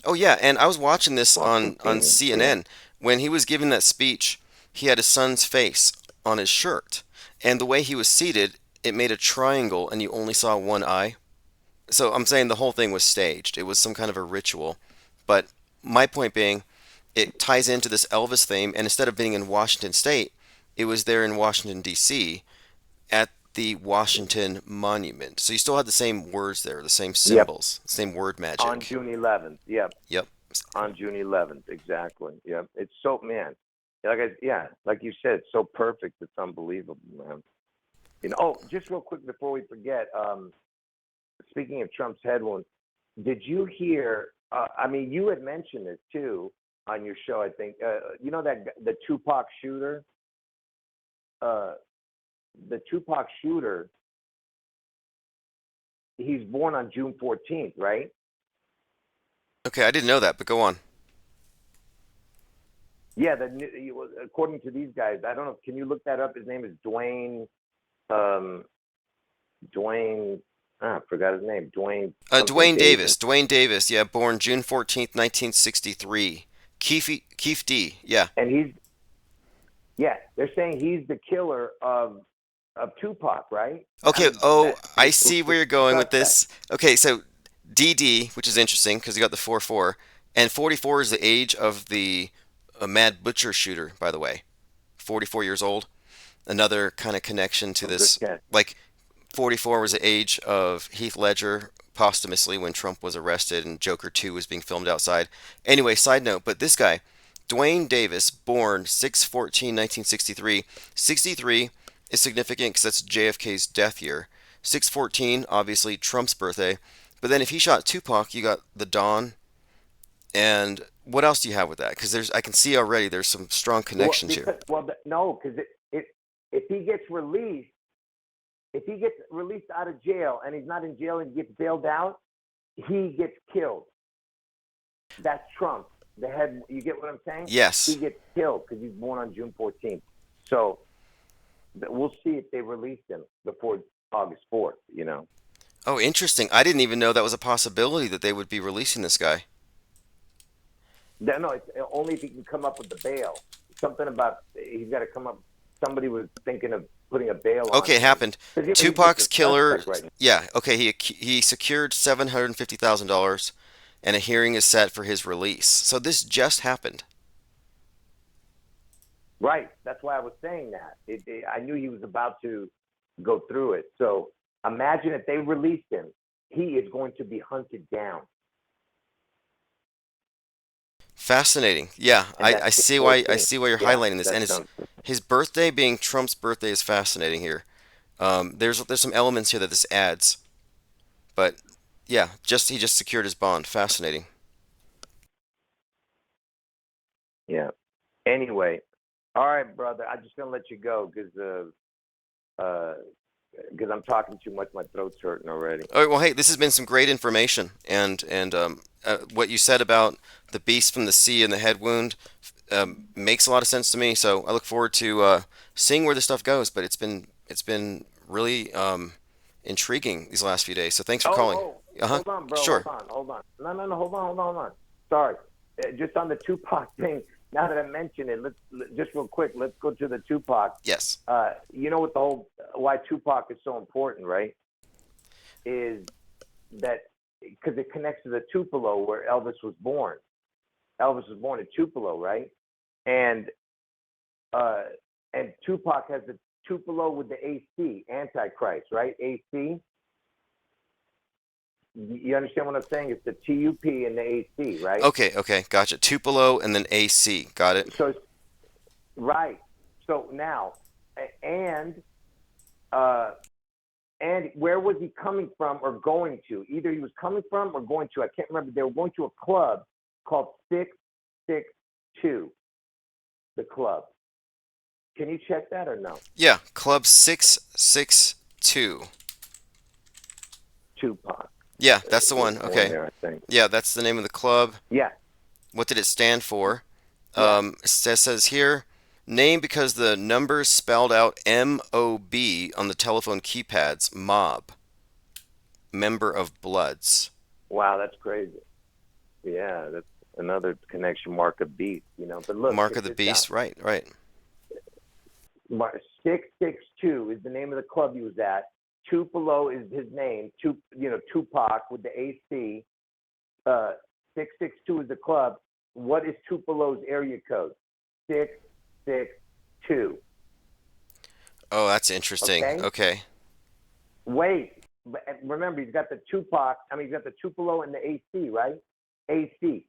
Oh yeah, and I was watching this Joaquin on Phoenix. Yeah. CNN. When he was giving that speech, he had his son's face on his shirt. And the way he was seated, it made a triangle and you only saw one eye. So I'm saying the whole thing was staged. It was some kind of a ritual. But my point being, it ties into this Elvis theme, and instead of being in Washington State, it was there in Washington D.C. at the Washington Monument. So you still had the same words there, the same Yep. symbols, same word On magic. June 11th. Yep. Yep. On June 11th. Exactly. Yep. It's so, man. Like you said, it's so perfect. It's unbelievable, man. Oh, just real quick before we forget, speaking of Trump's head wound, did you hear? I mean, you had mentioned it too on your show, I think. You know that the Tupac shooter. The Tupac shooter. He's born on June 14th, right? Okay, I didn't know that, but go on. Yeah. According to these guys, I don't know. Can you look that up? His name is Dwayne. Dwayne. I forgot his name. Dwayne Davis. Dwayne Davis. Yeah, born June 14th, 1963. Keefe D. Yeah. And they're saying he's the killer of Tupac, right? Okay. Oh, I see where you're going with Suspect. this. Okay, so DD, which is interesting because you got the 44, and 44 is the age of the Mad Butcher shooter, by the way. 44 years old. Another kind of connection to Oh, good this, catch. like 44 was the age of Heath Ledger posthumously when Trump was arrested and Joker 2 was being filmed outside. Anyway, side note, but this guy, Dwayne Davis, born 6/14/1963. 63 is significant because that's JFK's death year. 6/14, obviously Trump's birthday. But then if he shot Tupac, you got the Dawn. And what else do you have with that? Because I can see already there's some strong connections here. No, because if he gets released, out of jail and he's not in jail and gets bailed out, he gets killed. That's Trump. The head. You get what I'm saying? Yes. He gets killed because he's born on June 14th. So we'll see if they release him before August 4th. Oh, interesting. I didn't even know that was a possibility that they would be releasing this guy. No, it's only if he can come up with the bail. Something about he's got to come up. Somebody was thinking of putting a bail on. Okay, it him. happened. 'Cause he's Tupac's a killer. suspect right now. Yeah. Okay. He secured $750,000, and a hearing is set for his release. So this just happened. Right. That's why I was saying that. I knew he was about to go through it. So imagine if they released him, he is going to be hunted down. Fascinating. Yeah, And I that's see the why thing. you're Yeah, highlighting this, and that's his birthday being Trump's birthday is fascinating here. There's some elements here that this adds, but yeah, he just secured his bond. Fascinating. yeah. Anyway, all right, brother. I'm just gonna let you go because I'm talking too much. My throat's hurting already. All right, well, hey, this has been some great information, and what you said about the beast from the sea and the head wound makes a lot of sense to me. So I look forward to seeing where this stuff goes. But it's been really intriguing these last few days. So thanks for calling. Hold on, bro. Sure. Hold on. No. Hold on. Sorry. Just on the Tupac thing. Now that I mentioned it, just real quick. Let's go to the Tupac. Yes. You know what why Tupac is so important, right? Is that because it connects to the Tupelo where Elvis was born. Elvis was born in Tupelo, right? And Tupac has the Tupelo with the AC, Antichrist, right? AC. You understand what I'm saying? It's the TUP and the AC, right? Okay, gotcha. Tupelo and then AC. Got it. So, right. So now, and where was he coming from or going to? Either he was coming from or going to. I can't remember. They were going to a club called 662. The club. Can you check that or no? Yeah, Club 662. Tupac. Yeah, that's the one. There's Okay. there, I think. Yeah, that's the name of the club. Yeah. What did it stand for? Yeah. It says here, name because the numbers spelled out MOB on the telephone keypads. Mob. Member of Bloods. Wow, that's crazy. Yeah, that's another connection mark of beast, But look, Mark check of the this Beast. out. Right. 662 is the name of the club he was at. Tupelo is his name. Tupac with the AC. 662 is the club. What is Tupelo's area code? 662. Oh, that's interesting. Okay? Okay. Wait. But remember, he's got the Tupac. I mean, he's got the Tupelo and the AC, right? AC.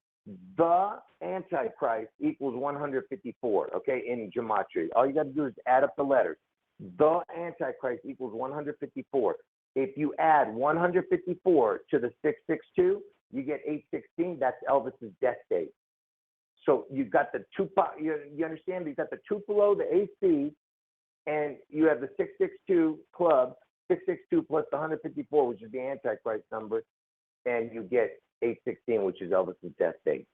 The Antichrist equals 154, okay, in gematria. All you got to do is add up the letters. The Antichrist equals 154. If you add 154 to the 662, you get 816. That's Elvis's death date. So you've got the Tupac, you understand? You've got the Tupelo, the AC, and you have the 662 club, 662 plus the 154, which is the Antichrist number, and you get 816, which is Elvis's death date.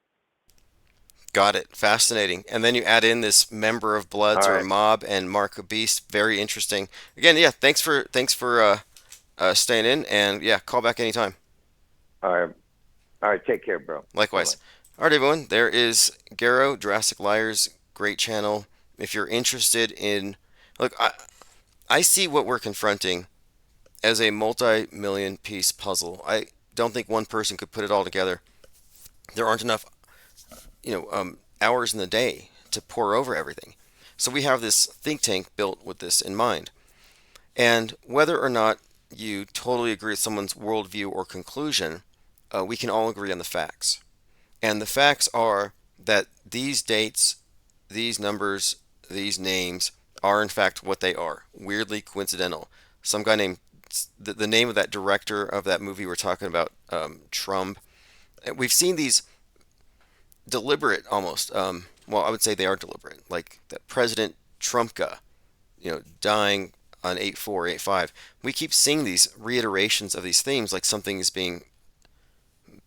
Got it. Fascinating. And then you add in this member of Bloods All or right. mob and Mark a Beast. Very interesting. Again, yeah. Thanks for staying in, and yeah, call back anytime. All right. All right. Take care, bro. Likewise. Bye-bye. All right, everyone. There is Garrow, Jurassic Liars. Great channel. If you're interested in, look, I see what we're confronting as a multi-million piece puzzle. I don't think one person could put it all together. There aren't enough, hours in the day to pour over everything. So we have this think tank built with this in mind. And whether or not you totally agree with someone's worldview or conclusion, we can all agree on the facts. And the facts are that these dates, these numbers, these names are in fact what they are. Weirdly coincidental. Some guy named the name of that director of that movie we're talking about, Trump. We've seen these deliberate almost. Well, I would say they are deliberate. Like that President Trumpka, dying on 8/4, 8/5. We keep seeing these reiterations of these themes like something is being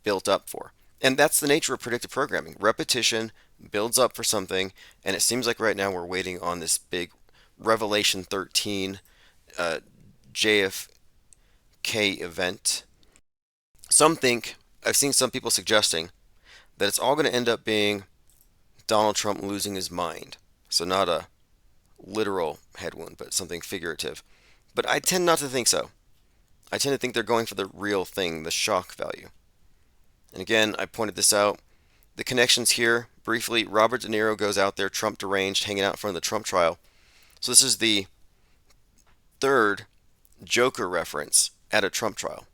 built up for. And that's the nature of predictive programming. Repetition builds up for something, and it seems like right now we're waiting on this big Revelation 13 JFK event. I've seen some people suggesting that it's all going to end up being Donald Trump losing his mind. So not a literal head wound, but something figurative. But I tend not to think so. I tend to think they're going for the real thing, the shock value. And again, I pointed this out. The connections here, briefly, Robert De Niro goes out there, Trump deranged, hanging out in front of the Trump trial. So this is the third Joker reference at a Trump trial.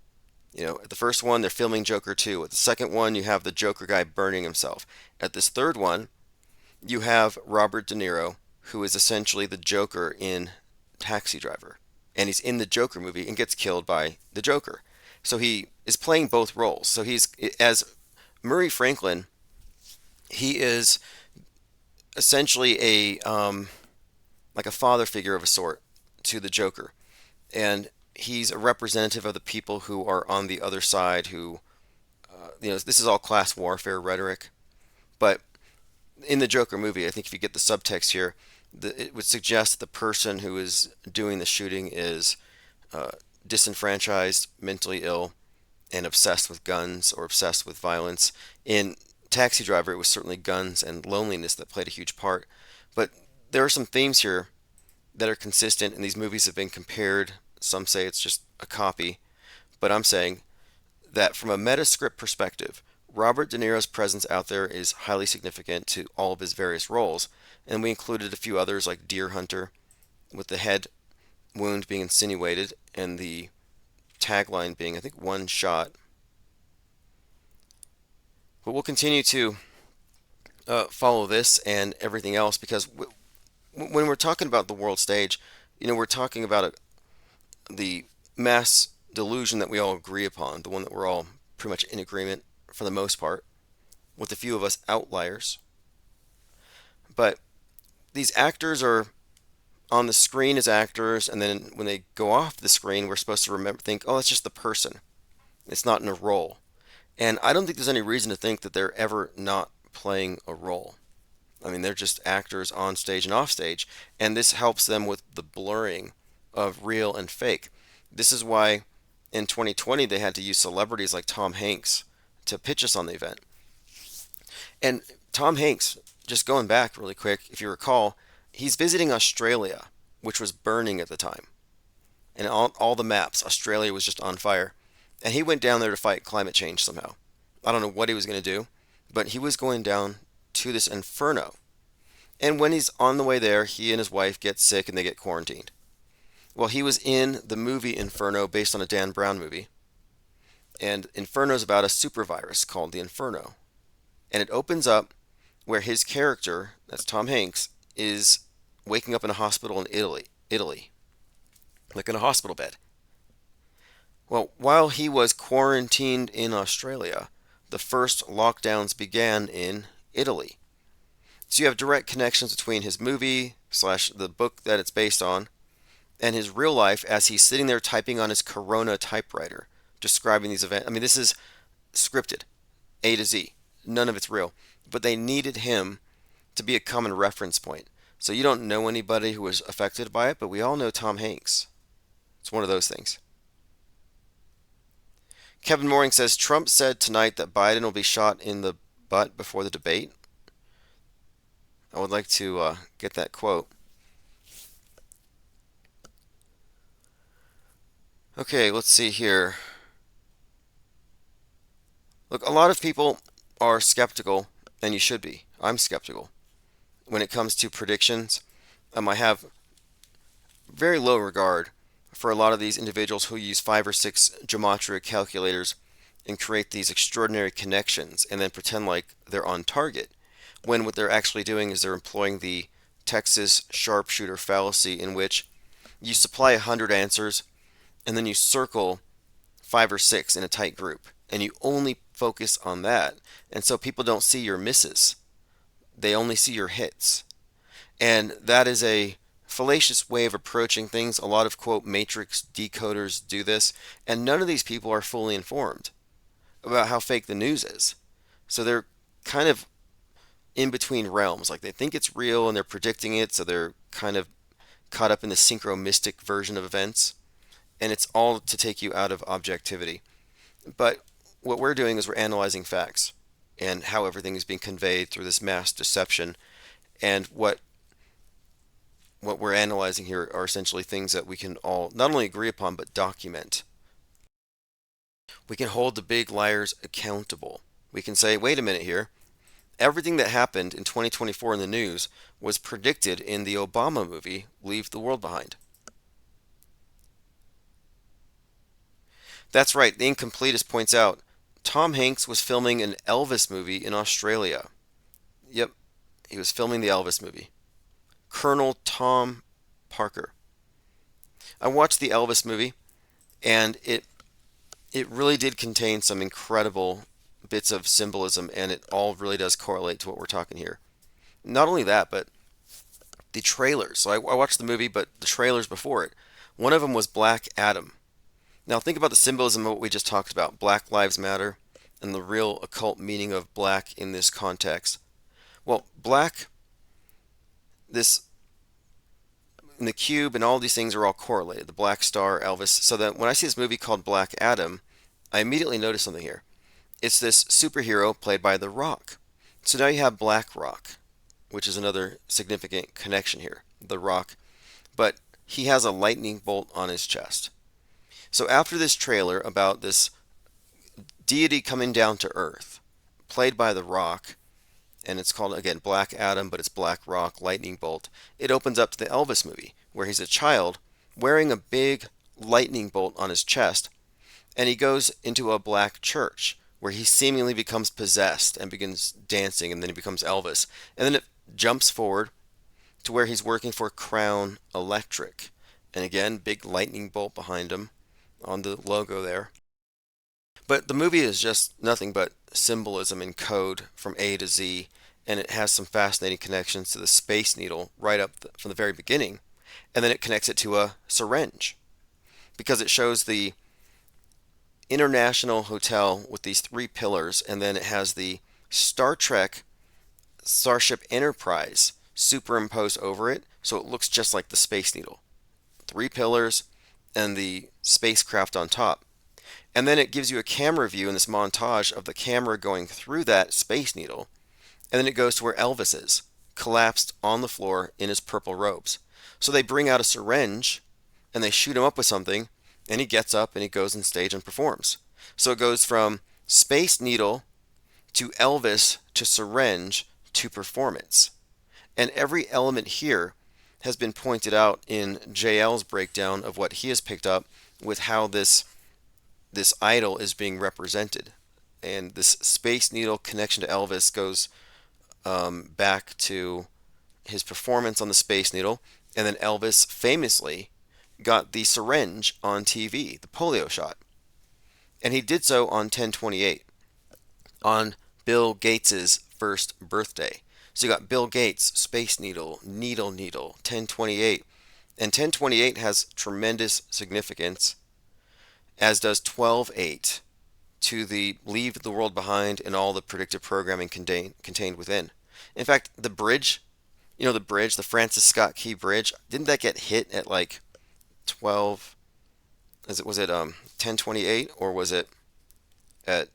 At the first one, they're filming Joker 2. At the second one, you have the Joker guy burning himself. At this third one, you have Robert De Niro, who is essentially the Joker in Taxi Driver. And he's in the Joker movie and gets killed by the Joker. So he is playing both roles. So he's, as Murray Franklin, he is essentially like a father figure of a sort to the Joker. And he's a representative of the people who are on the other side who, this is all class warfare rhetoric. But in the Joker movie, I think if you get the subtext here, it would suggest that the person who is doing the shooting is disenfranchised, mentally ill, and obsessed with guns or obsessed with violence. In Taxi Driver, it was certainly guns and loneliness that played a huge part. But there are some themes here that are consistent, and these movies have been compared. Some say it's just a copy, but I'm saying that from a metascript perspective, Robert De Niro's presence out there is highly significant to all of his various roles, and we included a few others like Deer Hunter, with the head wound being insinuated, and the tagline being, I think, one shot. But we'll continue to follow this and everything else because when we're talking about the world stage, we're talking about the mass delusion that we all agree upon, the one that we're all pretty much in agreement for the most part, with a few of us outliers. But these actors are on the screen as actors, and then when they go off the screen, we're supposed to think, oh, that's just the person. It's not in a role. And I don't think there's any reason to think that they're ever not playing a role. I mean, they're just actors on stage and off stage, and this helps them with the blurring of real and fake. This is why in 2020 they had to use celebrities like Tom Hanks to pitch us on the event. And Tom Hanks, just going back really quick, if you recall, he's visiting Australia, which was burning at the time. And on all the maps, Australia was just on fire. And he went down there to fight climate change somehow. I don't know what he was going to do, but he was going down to this inferno. And when he's on the way there, he and his wife get sick and they get quarantined. Well, he was in the movie Inferno based on a Dan Brown movie. And Inferno is about a super virus called the Inferno. And it opens up where his character, that's Tom Hanks, is waking up in a hospital in Italy, like in a hospital bed. Well, while he was quarantined in Australia, the first lockdowns began in Italy. So you have direct connections between his movie slash the book that it's based on and his real life as he's sitting there typing on his Corona typewriter, describing these events. I mean, this is scripted, A to Z. None of it's real. But they needed him to be a common reference point. So you don't know anybody who was affected by it, but we all know Tom Hanks. It's one of those things. Kevin Mooring says Trump said tonight that Biden will be shot in the butt before the debate. I would like to get that quote. Okay, let's see here. Look, a lot of people are skeptical, and you should be. I'm skeptical. When it comes to predictions, I have very low regard for a lot of these individuals who use 5 or 6 gematria calculators and create these extraordinary connections and then pretend like they're on target, when what they're actually doing is they're employing the Texas sharpshooter fallacy, in which you supply 100 answers and then you circle 5 or 6 in a tight group and you only focus on that. And so people don't see your misses, they only see your hits. And that is a fallacious way of approaching things. A lot of, quote, matrix decoders do this, and none of these people are fully informed about how fake the news is. So they're kind of in between realms. Like, they think it's real and they're predicting it, so they're kind of caught up in the synchromistic version of events, and it's all to take you out of objectivity. But what we're doing is we're analyzing facts and how everything is being conveyed through this mass deception. And what we're analyzing here are essentially things that we can all not only agree upon but document. We can hold the big liars accountable. We can say, wait a minute here, everything that happened in 2024 in the news was predicted in the Obama movie, Leave the World Behind. That's right, the Incompletist points out, Tom Hanks was filming an Elvis movie in Australia. Yep, he was filming the Elvis movie. Colonel Tom Parker. I watched the Elvis movie, and it really did contain some incredible bits of symbolism, and it all really does correlate to what we're talking here. Not only that, but the trailers. So I watched the movie, but the trailers before it. One of them was Black Adam. Now think about the symbolism of what we just talked about. Black Lives Matter and the real occult meaning of black in this context. Well, black, this, in the cube and all these things are all correlated. The Black Star, Elvis. So that when I see this movie called Black Adam, I immediately notice something here. It's this superhero played by The Rock. So now you have Black Rock, which is another significant connection here. The Rock. But he has a lightning bolt on his chest. So after this trailer about this deity coming down to Earth, played by The Rock, and it's called, again, Black Adam, but it's Black Rock, Lightning Bolt, it opens up to the Elvis movie, where he's a child wearing a big lightning bolt on his chest, and he goes into a black church, where he seemingly becomes possessed and begins dancing, and then he becomes Elvis. And then it jumps forward to where he's working for Crown Electric. And again, big lightning bolt behind him on the logo there. But the movie is just nothing but symbolism and code from A to Z, and it has some fascinating connections to the Space Needle right up from the very beginning, and then it connects it to a syringe, because it shows the International Hotel with these 3 pillars, and then it has the Star Trek Starship Enterprise superimposed over it, so it looks just like the Space Needle. 3 pillars and the spacecraft on top. And then it gives you a camera view in this montage of the camera going through that Space Needle, and then it goes to where Elvis is, collapsed on the floor in his purple robes. So they bring out a syringe, and they shoot him up with something, and he gets up and he goes on stage and performs. So it goes from Space Needle to Elvis to syringe to performance. And every element here has been pointed out in JL's breakdown of what he has picked up with how this idol is being represented. And this Space Needle connection to Elvis goes back to his performance on the Space Needle, and then Elvis famously got the syringe on TV, the polio shot. And he did so on 10/28, on Bill Gates's first birthday. So you got Bill Gates, Space Needle, Needle Needle, 10/28. And 10/28 has tremendous significance, as does 12/8 to the Leave the World Behind and all the predictive programming contained within. In fact, the bridge, the bridge, the Francis Scott Key Bridge, didn't that get hit at like 12, was it 10:28, or was it at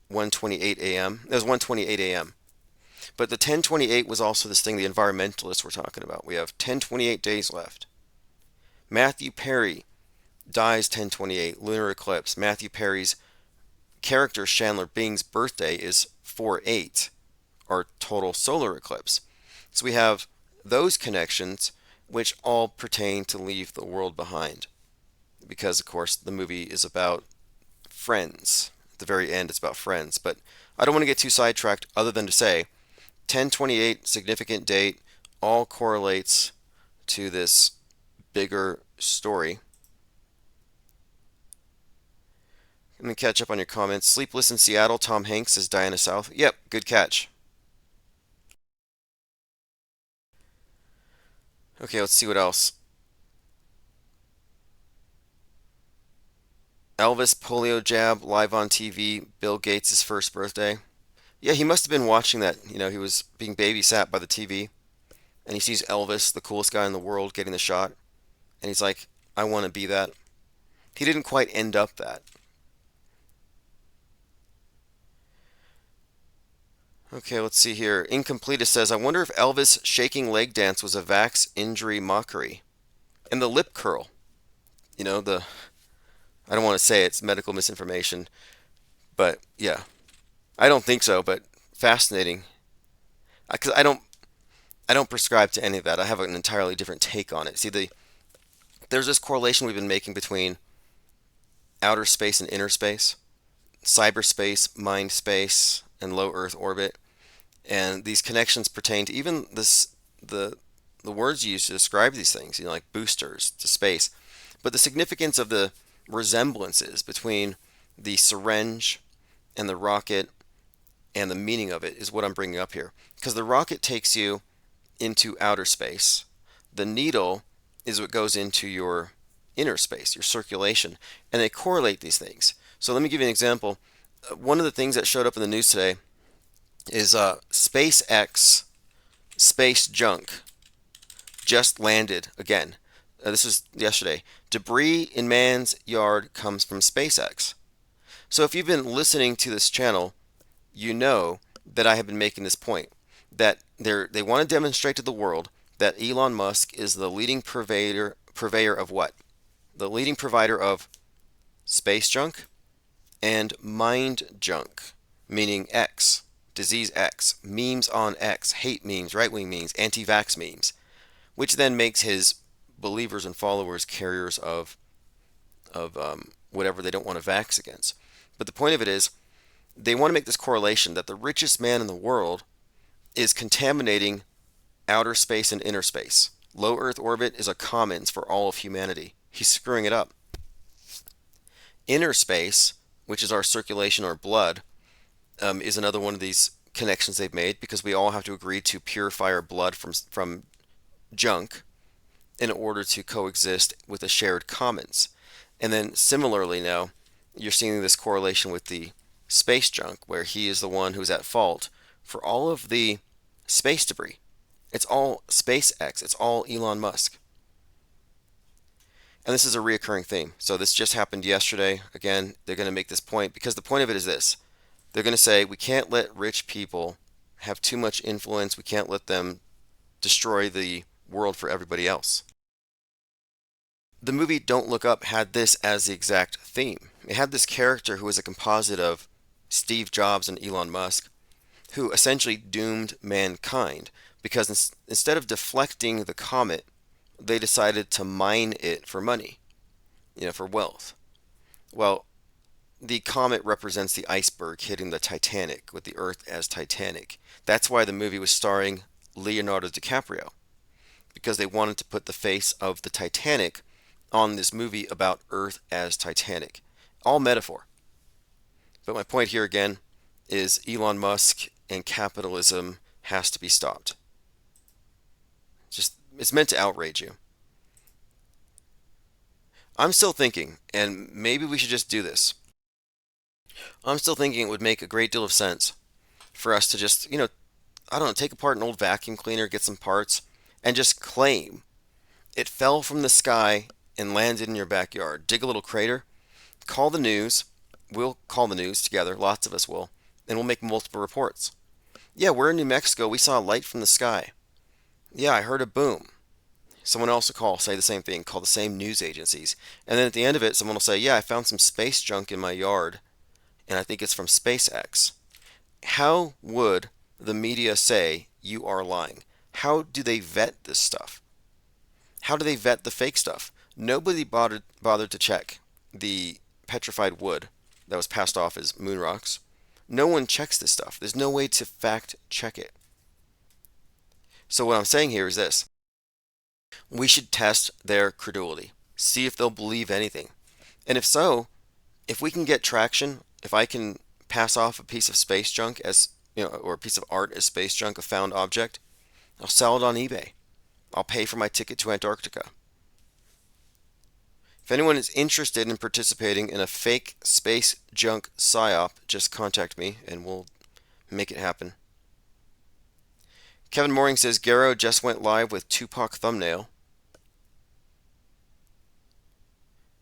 1:28 a.m.? It was 1:28 a.m. But the 10/28 was also this thing the environmentalists were talking about. We have 10/28 days left. Matthew Perry dies 10/28, lunar eclipse. Matthew Perry's character Chandler Bing's birthday is 4/8, or total solar eclipse. So we have those connections which all pertain to Leave the World Behind. Because, of course, the movie is about friends. At the very end, it's about friends. But I don't want to get too sidetracked other than to say 10/28, significant date, all correlates to this bigger story. Let me catch up on your comments. Sleepless in Seattle, Tom Hanks is Diana South. Yep, good catch. Okay, let's see what else. Elvis polio jab live on TV, Bill Gates' first birthday. Yeah, he must have been watching that. He was being babysat by the TV, and he sees Elvis, the coolest guy in the world, getting the shot, and he's like, I want to be that. He didn't quite end up that. Okay, let's see here. Incomplete says, I wonder if Elvis' shaking leg dance was a vax injury mockery. And the lip curl. I don't want to say it's medical misinformation, but yeah. I don't think so, but fascinating. Because I don't prescribe to any of that. I have an entirely different take on it. See, there's this correlation we've been making between outer space and inner space, cyberspace, mind space, and low Earth orbit. And these connections pertain to even the words used to describe these things, like boosters to space. But the significance of the resemblances between the syringe and the rocket and the meaning of it is what I'm bringing up here. Because the rocket takes you into outer space. The needle is what goes into your inner space, your circulation. And they correlate these things. So let me give you an example. One of the things that showed up in the news today is SpaceX space junk just landed again. This was yesterday. Debris in man's yard comes from SpaceX. So if you've been listening to this channel, you know that I have been making this point, that they want to demonstrate to the world that Elon Musk is the leading purveyor of what? The leading provider of space junk and mind junk, meaning X. Disease X, memes on X, hate memes, right-wing memes, anti-vax memes, which then makes his believers and followers carriers of whatever they don't want to vax against. But the point of it is, they want to make this correlation that the richest man in the world is contaminating outer space and inner space. Low Earth orbit is a commons for all of humanity. He's screwing it up. Inner space, which is our circulation or blood, is another one of these connections they've made, because we all have to agree to purify our blood from junk in order to coexist with a shared commons. And then similarly now, you're seeing this correlation with the space junk, where he is the one who's at fault for all of the space debris. It's all SpaceX. It's all Elon Musk. And this is a reoccurring theme. So this just happened yesterday. Again, they're going to make this point, because the point of it is this. They're going to say, we can't let rich people have too much influence. We can't let them destroy the world for everybody else. The movie Don't Look Up had this as the exact theme. It had this character who was a composite of Steve Jobs and Elon Musk, who essentially doomed mankind because instead of deflecting the comet, they decided to mine it for money, for wealth. Well, the comet represents the iceberg hitting the Titanic, with the Earth as Titanic. That's why the movie was starring Leonardo DiCaprio, because they wanted to put the face of the Titanic on this movie about Earth as Titanic. All metaphor. But my point here again is Elon Musk and capitalism has to be stopped. It's meant to outrage you. I'm still thinking, and maybe we should just do this. I'm still thinking it would make a great deal of sense for us to just, I don't know, take apart an old vacuum cleaner, get some parts, and just claim it fell from the sky and landed in your backyard. Dig a little crater, call the news. We'll call the news together, lots of us will, and we'll make multiple reports. Yeah, we're in New Mexico. We saw a light from the sky. Yeah, I heard a boom. Someone else will call, say the same thing, call the same news agencies. And then at the end of it, someone will say, yeah, I found some space junk in my yard, and I think it's from SpaceX. How would the media say you are lying? How do they vet this stuff? How do they vet the fake stuff? Nobody bothered to check the petrified wood that was passed off as moon rocks. No one checks this stuff. There's no way to fact check it. So what I'm saying here is this. We should test their credulity. See if they'll believe anything. And if so, if we can get traction, if I can pass off a piece of space junk as, or a piece of art as space junk, a found object, I'll sell it on eBay. I'll pay for my ticket to Antarctica. If anyone is interested in participating in a fake space junk psyop, just contact me and we'll make it happen. Kevin Mooring says Garrow just went live with Tupac thumbnail.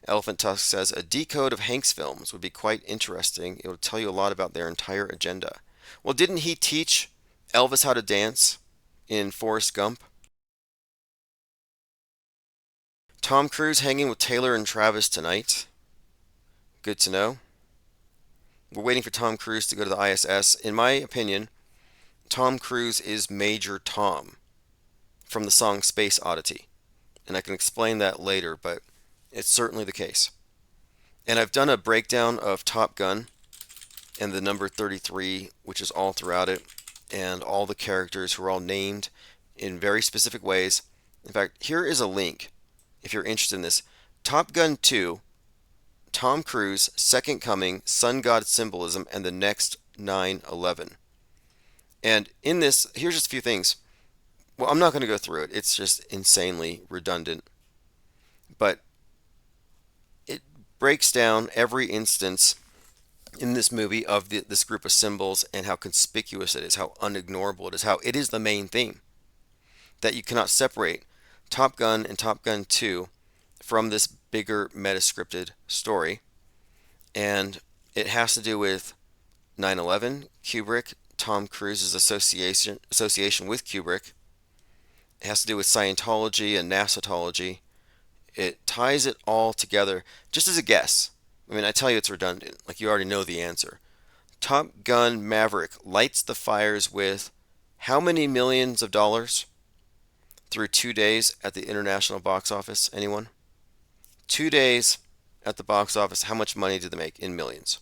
Elephant Tusk says a decode of Hank's films would be quite interesting. It would tell you a lot about their entire agenda. Well, didn't he teach Elvis how to dance in Forrest Gump? Tom Cruise hanging with Taylor and Travis tonight. Good to know. We're waiting for Tom Cruise to go to the ISS. In my opinion, Tom Cruise is Major Tom from the song Space Oddity. And I can explain that later, but it's certainly the case. And I've done a breakdown of Top Gun and the number 33, which is all throughout it, and all the characters who are all named in very specific ways. In fact, here is a link if you're interested in this. Top Gun 2, Tom Cruise, Second Coming, Sun God Symbolism, and the next 9/11. And in this, here's just a few things. Well, I'm not going to go through it. It's just insanely redundant. But it breaks down every instance in this movie of this group of symbols and how conspicuous it is, how unignorable it is, how it is the main theme. That you cannot separate Top Gun and Top Gun 2 from this bigger meta-scripted story. And it has to do with 9/11, Kubrick, Tom Cruise's association with Kubrick. It has to do with Scientology and NASAtology. It ties it all together just as a guess. I mean, I tell you it's redundant. Like you already know the answer. Top Gun Maverick lights the fires with how many millions of dollars through 2 days at the international box office? Anyone? 2 days at the box office. How much money did they make in millions?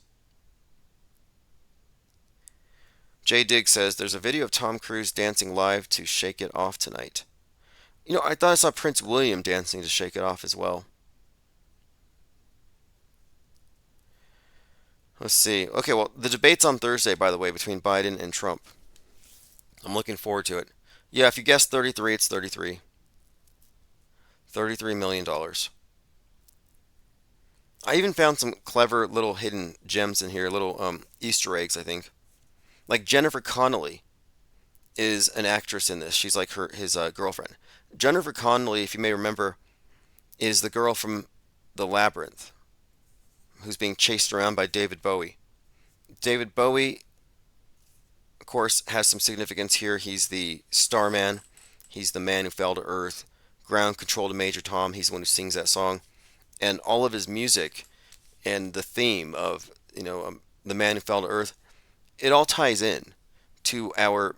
Jay Diggs says there's a video of Tom Cruise dancing live to Shake It Off tonight. I thought I saw Prince William dancing to Shake It Off as well. Let's see. Okay, well, the debate's on Thursday, by the way, between Biden and Trump. I'm looking forward to it. Yeah, if you guessed 33, it's 33. $33 million. I even found some clever little hidden gems in here, little Easter eggs, I think. Like Jennifer Connelly is an actress in this. She's like his girlfriend. Jennifer Connelly, if you may remember, is the girl from The Labyrinth who's being chased around by David Bowie. David Bowie, of course, has some significance here. He's the Starman. He's the man who fell to Earth. Ground Control to Major Tom. He's the one who sings that song. And all of his music and the theme of, the man who fell to earth, it all ties in to our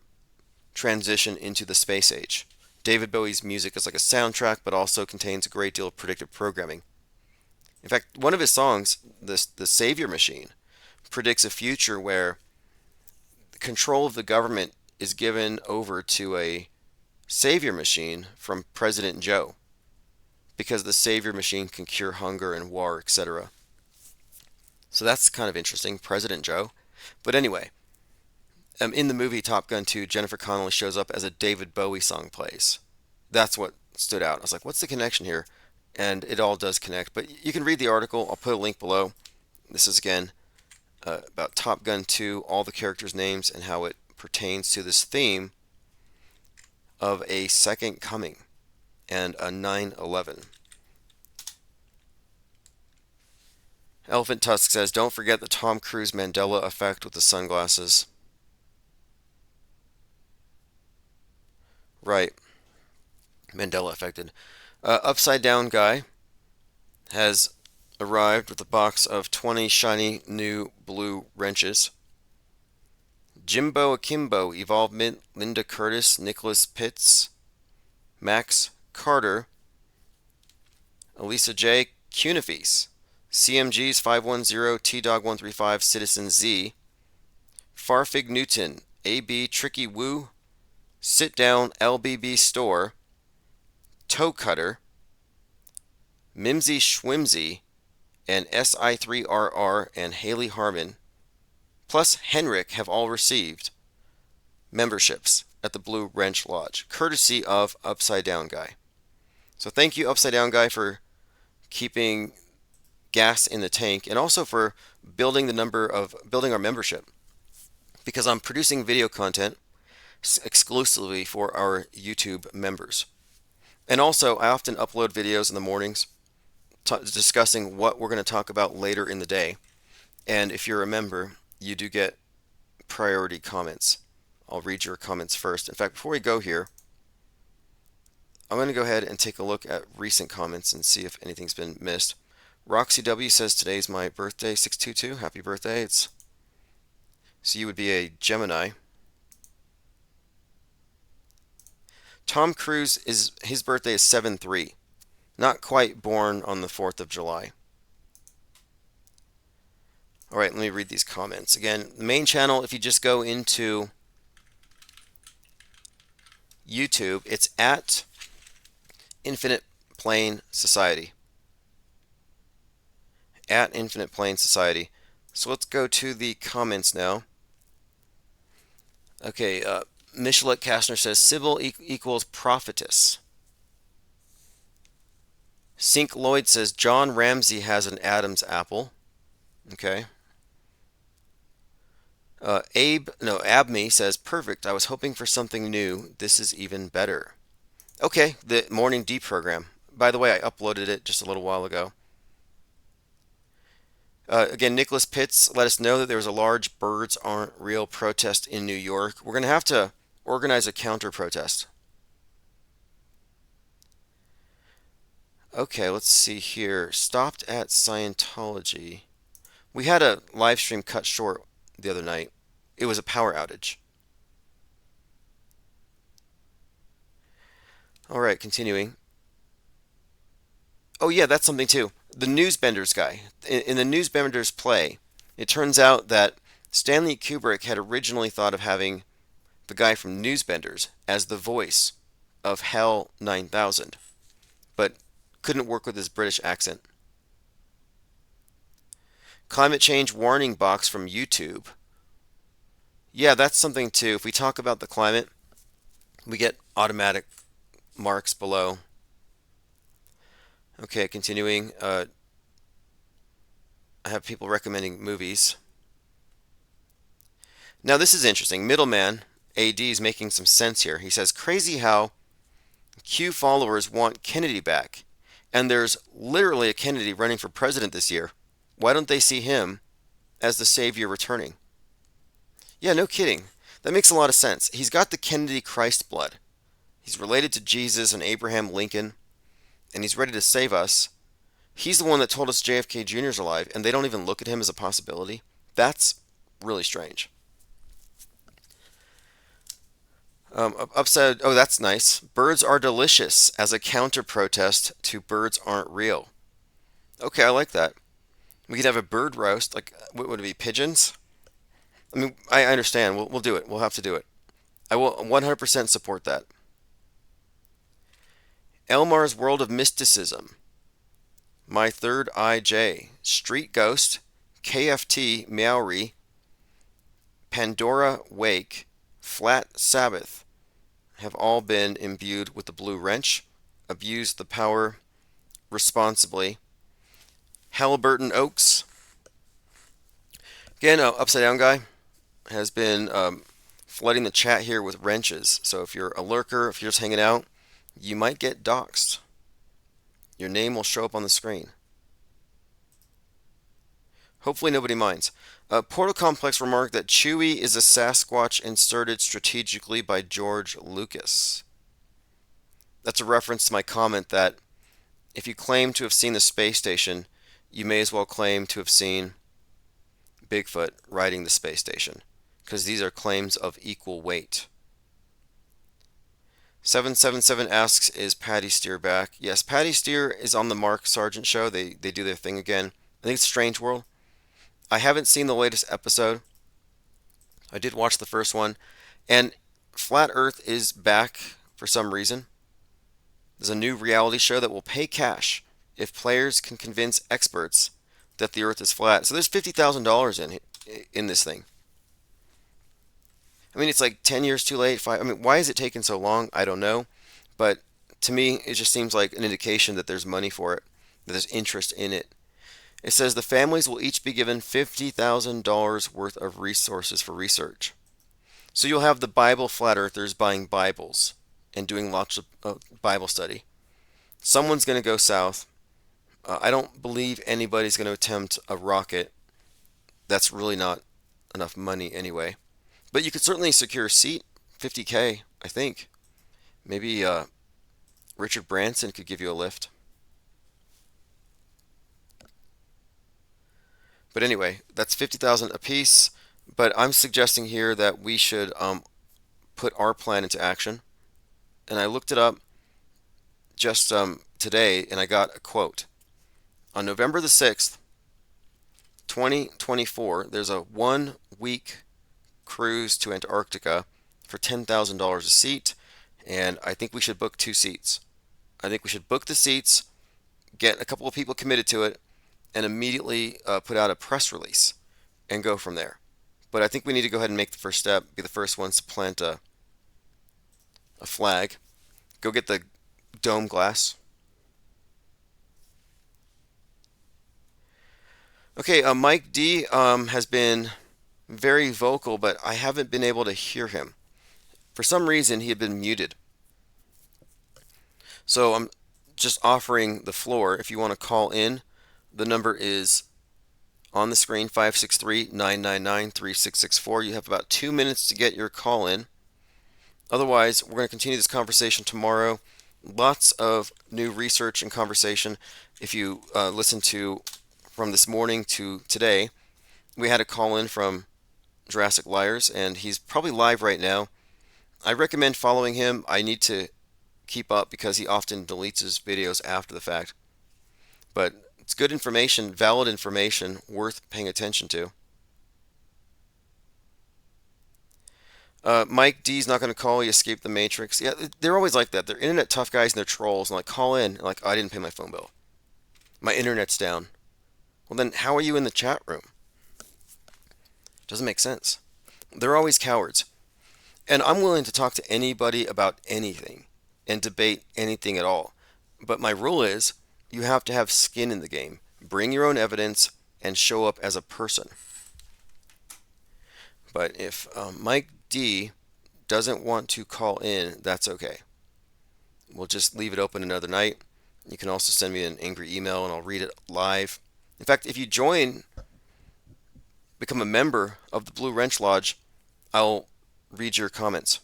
transition into the space age. David Bowie's music is like a soundtrack, but also contains a great deal of predictive programming. In fact, one of his songs, the Savior Machine, predicts a future where control of the government is given over to a savior machine from President Joe, because the savior machine can cure hunger and war, etc. So that's kind of interesting, President Joe. But anyway, in the movie Top Gun 2, Jennifer Connelly shows up as a David Bowie song plays. That's what stood out. I was like, what's the connection here? And it all does connect. But you can read the article. I'll put a link below. This is, again, about Top Gun 2, all the characters' names, and how it pertains to this theme of a second coming and a 9/11. Elephant Tusk says, don't forget the Tom Cruise Mandela effect with the sunglasses. Right. Mandela affected. Upside Down Guy has arrived with a box of 20 shiny new blue wrenches. Jimbo Akimbo, Evolvement, Linda Curtis, Nicholas Pitts, Max Carter, Elisa J. Cunifes, CMG's 510, T-Dog135, Citizen Z, Farfig Newton, AB Tricky Woo, Sit Down LBB Store, Toe Cutter, Mimsy Schwimsy, and SI3RR and Haley Harmon, plus Henrik, have all received memberships at the Blue Wrench Lodge, courtesy of Upside Down Guy. So thank you, Upside Down Guy, for keeping gas in the tank, and also for building our membership, because I'm producing video content exclusively for our YouTube members. And also, I often upload videos in the mornings discussing what we're going to talk about later in the day. And if you're a member, you do get priority comments. I'll read your comments first. In fact, before we go here, I'm going to go ahead and take a look at recent comments and see if anything's been missed. Roxy W says, today's my birthday, 622. Happy birthday. So you would be a Gemini. Tom Cruise, his birthday is 7/3. Not quite born on the 4th of July. All right, let me read these comments. Again, the main channel, if you just go into YouTube, it's at Infinite Plane Society. At Infinite Plane Society. So let's go to the comments now. Okay, Michelet Kastner says, Sybil equals prophetess. Sink Lloyd says, John Ramsey has an Adam's apple. Okay. Abme says, perfect. I was hoping for something new. This is even better. Okay, the Morning Deep program. By the way, I uploaded it just a little while ago. Again, Nicholas Pitts let us know that there was a large birds aren't real protest in New York. We're going to have to organize a counter protest. Okay, let's see here. Stopped at Scientology. We had a live stream cut short the other night. It was a power outage. All right, continuing. Oh yeah, that's something too. The Newsbenders guy. In the Newsbenders play, it turns out that Stanley Kubrick had originally thought of having the guy from Newsbenders as the voice of Hell 9000, but couldn't work with his British accent. Climate change warning box from YouTube. Yeah, that's something too. If we talk about the climate, we get automatic marks below. Okay, continuing. I have people recommending movies. Now this is interesting. Middleman AD is making some sense here. He says, crazy how Q followers want Kennedy back, and there's literally a Kennedy running for president this year. Why don't they see him as the savior returning? Yeah, no kidding. That makes a lot of sense. He's got the Kennedy Christ blood. He's related to Jesus and Abraham Lincoln, and he's ready to save us. He's the one that told us JFK Jr. is alive, and they don't even look at him as a possibility. That's really strange. Upside, oh, that's nice. Birds are delicious as a counter protest to birds aren't real. Okay, I like that. We could have a bird roast. Like, what would it be? Pigeons? I mean, I understand. We'll do it. We'll have to do it. I will 100% support that. Elmar's World of Mysticism. My Third Eye J. Street Ghost. KFT Meowry. Pandora Wake. Flat Sabbath have all been imbued with the blue wrench, abused the power responsibly. Halliburton Oaks, again, upside down guy, has been flooding the chat here with wrenches. So if you're a lurker, if you're just hanging out, you might get doxxed. Your name will show up on the screen. Hopefully nobody minds. Portal Complex remarked that Chewie is a Sasquatch inserted strategically by George Lucas. That's a reference to my comment that if you claim to have seen the space station, you may as well claim to have seen Bigfoot riding the space station, because these are claims of equal weight. 777 asks, is Patty Steer back? Yes, Patty Steer is on the Mark Sargent show. They do their thing again. I think it's Strange World. I haven't seen the latest episode. I did watch the first one, and Flat Earth is back for some reason. There's a new reality show that will pay cash if players can convince experts that the Earth is flat. So there's $50,000 in this thing. I mean, it's like 10 years too late. I mean, why is it taking so long? I don't know. But to me, it just seems like an indication that there's money for it, that there's interest in it. It says the families will each be given $50,000 worth of resources for research. So you'll have the Bible flat earthers buying Bibles and doing lots of Bible study. Someone's going to go south. I don't believe anybody's going to attempt a rocket. That's really not enough money anyway. But you could certainly secure a seat, $50K, I think. Maybe Richard Branson could give you a lift. But anyway, that's $50,000 apiece. But I'm suggesting here that we should put our plan into action. And I looked it up just today, and I got a quote. On November the 6th, 2024, there's a 1-week cruise to Antarctica for $10,000 a seat, and I think we should book 2 seats. I think we should book the seats, get a couple of people committed to it, and immediately put out a press release and go from there. But I think we need to go ahead and make the first step, be the first ones to plant a flag. Go get the dome glass. Okay, Mike D has been very vocal, but I haven't been able to hear him. For some reason, he had been muted. So I'm just offering the floor. If you want to call in, the number is on the screen, 563-999-3664. You have about 2 minutes to get your call in. Otherwise, we're going to continue this conversation tomorrow. Lots of new research and conversation. If you listen to from this morning to today, we had a call in from Jurassic Liars, and he's probably live right now. I recommend following him. I need to keep up because he often deletes his videos after the fact. But it's good information, valid information, worth paying attention to. Mike D's not going to call. You escaped the matrix. Yeah, they're always like that. They're internet tough guys and they're trolls. And like, call in. And like, oh, I didn't pay my phone bill. My internet's down. Well, then how are you in the chat room? Doesn't make sense. They're always cowards. And I'm willing to talk to anybody about anything and debate anything at all. But my rule is you have to have skin in the game. Bring your own evidence and show up as a person. But if Mike D doesn't want to call in, that's okay. We'll just leave it open another night. You can also send me an angry email and I'll read it live. In fact, if you become a member of the Blue Wrench Lodge, I'll read your comments.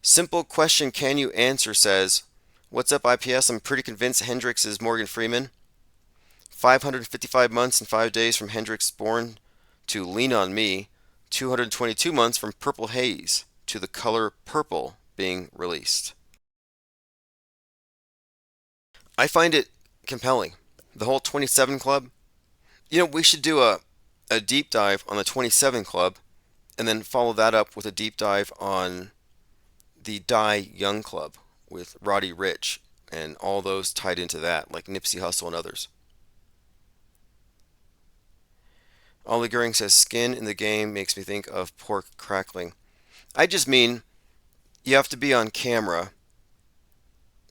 Simple question can you answer says, what's up IPS? I'm pretty convinced Hendrix is Morgan Freeman. 555 months and 5 days from Hendrix born to Lean on Me, 222 months from Purple Haze to The Color Purple being released. I find it compelling. The whole 27 Club. We should do a deep dive on the 27 Club and then follow that up with a deep dive on the Die Young Club with Roddy Ricch and all those tied into that, like Nipsey Hussle and others. Ollie Goering says, skin in the game makes me think of pork crackling. I just mean you have to be on camera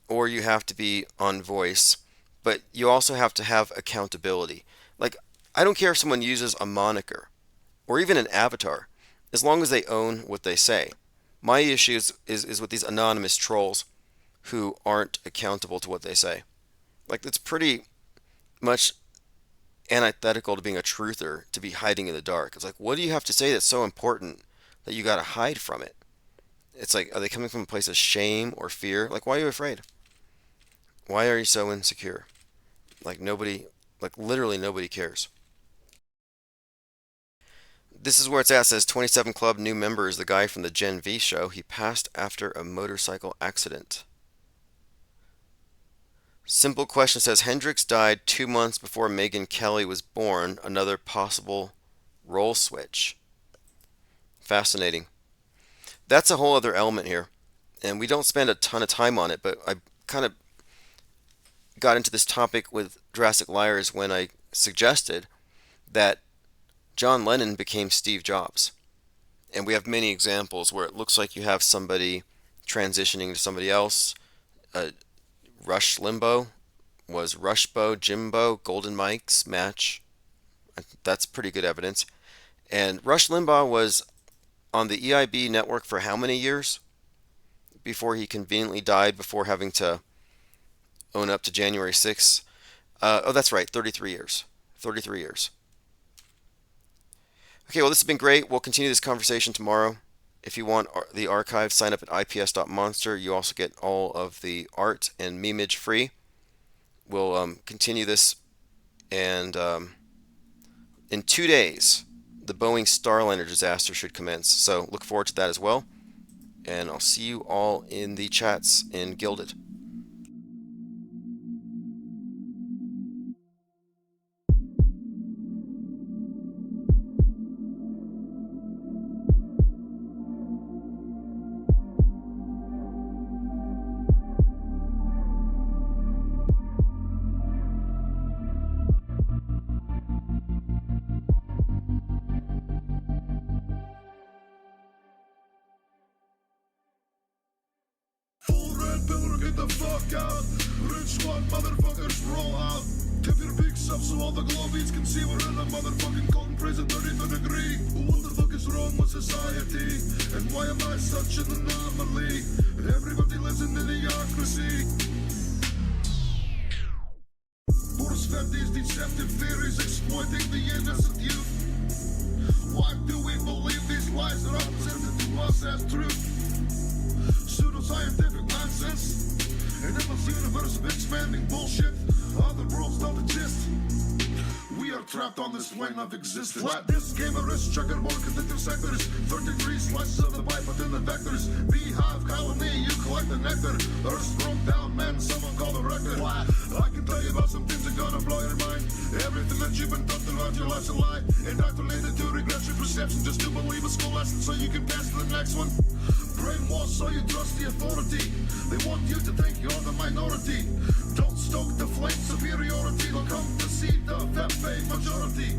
or you have to be on voice, but you also have to have accountability. Like, I don't care if someone uses a moniker or even an avatar, as long as they own what they say. My issue is with these anonymous trolls who aren't accountable to what they say. Like, it's pretty much antithetical to being a truther to be hiding in the dark. It's like, what do you have to say that's so important that you got to hide from it? It's like, are they coming from a place of shame or fear? Like, why are you afraid? Why are you so insecure? Like, literally nobody cares. This is where it's at. It says 27 Club new member is the guy from the Gen V show. He passed after a motorcycle accident. Simple question says Hendrix died 2 months before Megyn Kelly was born. Another possible role switch. Fascinating. That's a whole other element here. And we don't spend a ton of time on it, but I kind of got into this topic with Jurassic Liars when I suggested that John Lennon became Steve Jobs. And we have many examples where it looks like you have somebody transitioning to somebody else. Rush Limbaugh was Rushbo, Jimbo, Golden Mike's match. That's pretty good evidence. And Rush Limbaugh was on the EIB network for how many years before he conveniently died before having to own up to January 6th? Oh, that's right, 33 years. 33 years. Okay, well, this has been great. We'll continue this conversation tomorrow. If you want the archive, sign up at ips.monster. You also get all of the art and memeage free. We'll continue this, and in 2 days, the Boeing Starliner disaster should commence. So look forward to that as well. And I'll see you all in the chats in Gilded. Full red pillar, get the fuck out. Rich squad motherfuckers roll out. Keep your pics up so all the globies can see we're in a motherfucking cold prison 33rd degree. What the fuck is wrong with society? And why am I such an anomaly? Everybody lives in idiocracy. Force fed these deceptive theories exploiting the innocent youth. Why do we believe these lies that are presented to us as truth? Pseudoscientific nonsense. And endless universe of expanding bullshit. Other worlds don't exist. We are trapped on this plane of existence. Flat disk, gamer is checkerboard, conductive sectors. 33 slices of the pipe within the vectors. Beehive colony, you collect the nectar. Earth broke down, man, someone call the record. Flat. I can tell you about some things that gonna blow your mind. Everything that you've been taught throughout your life's a lie. Indoctrinated to regret your perception just to believe a school lesson so you can pass to the next one. Brainwashed so you trust the authority. They want you to think you're the minority. Don't stoke the flame superiority. They'll come to see the Fefe majority.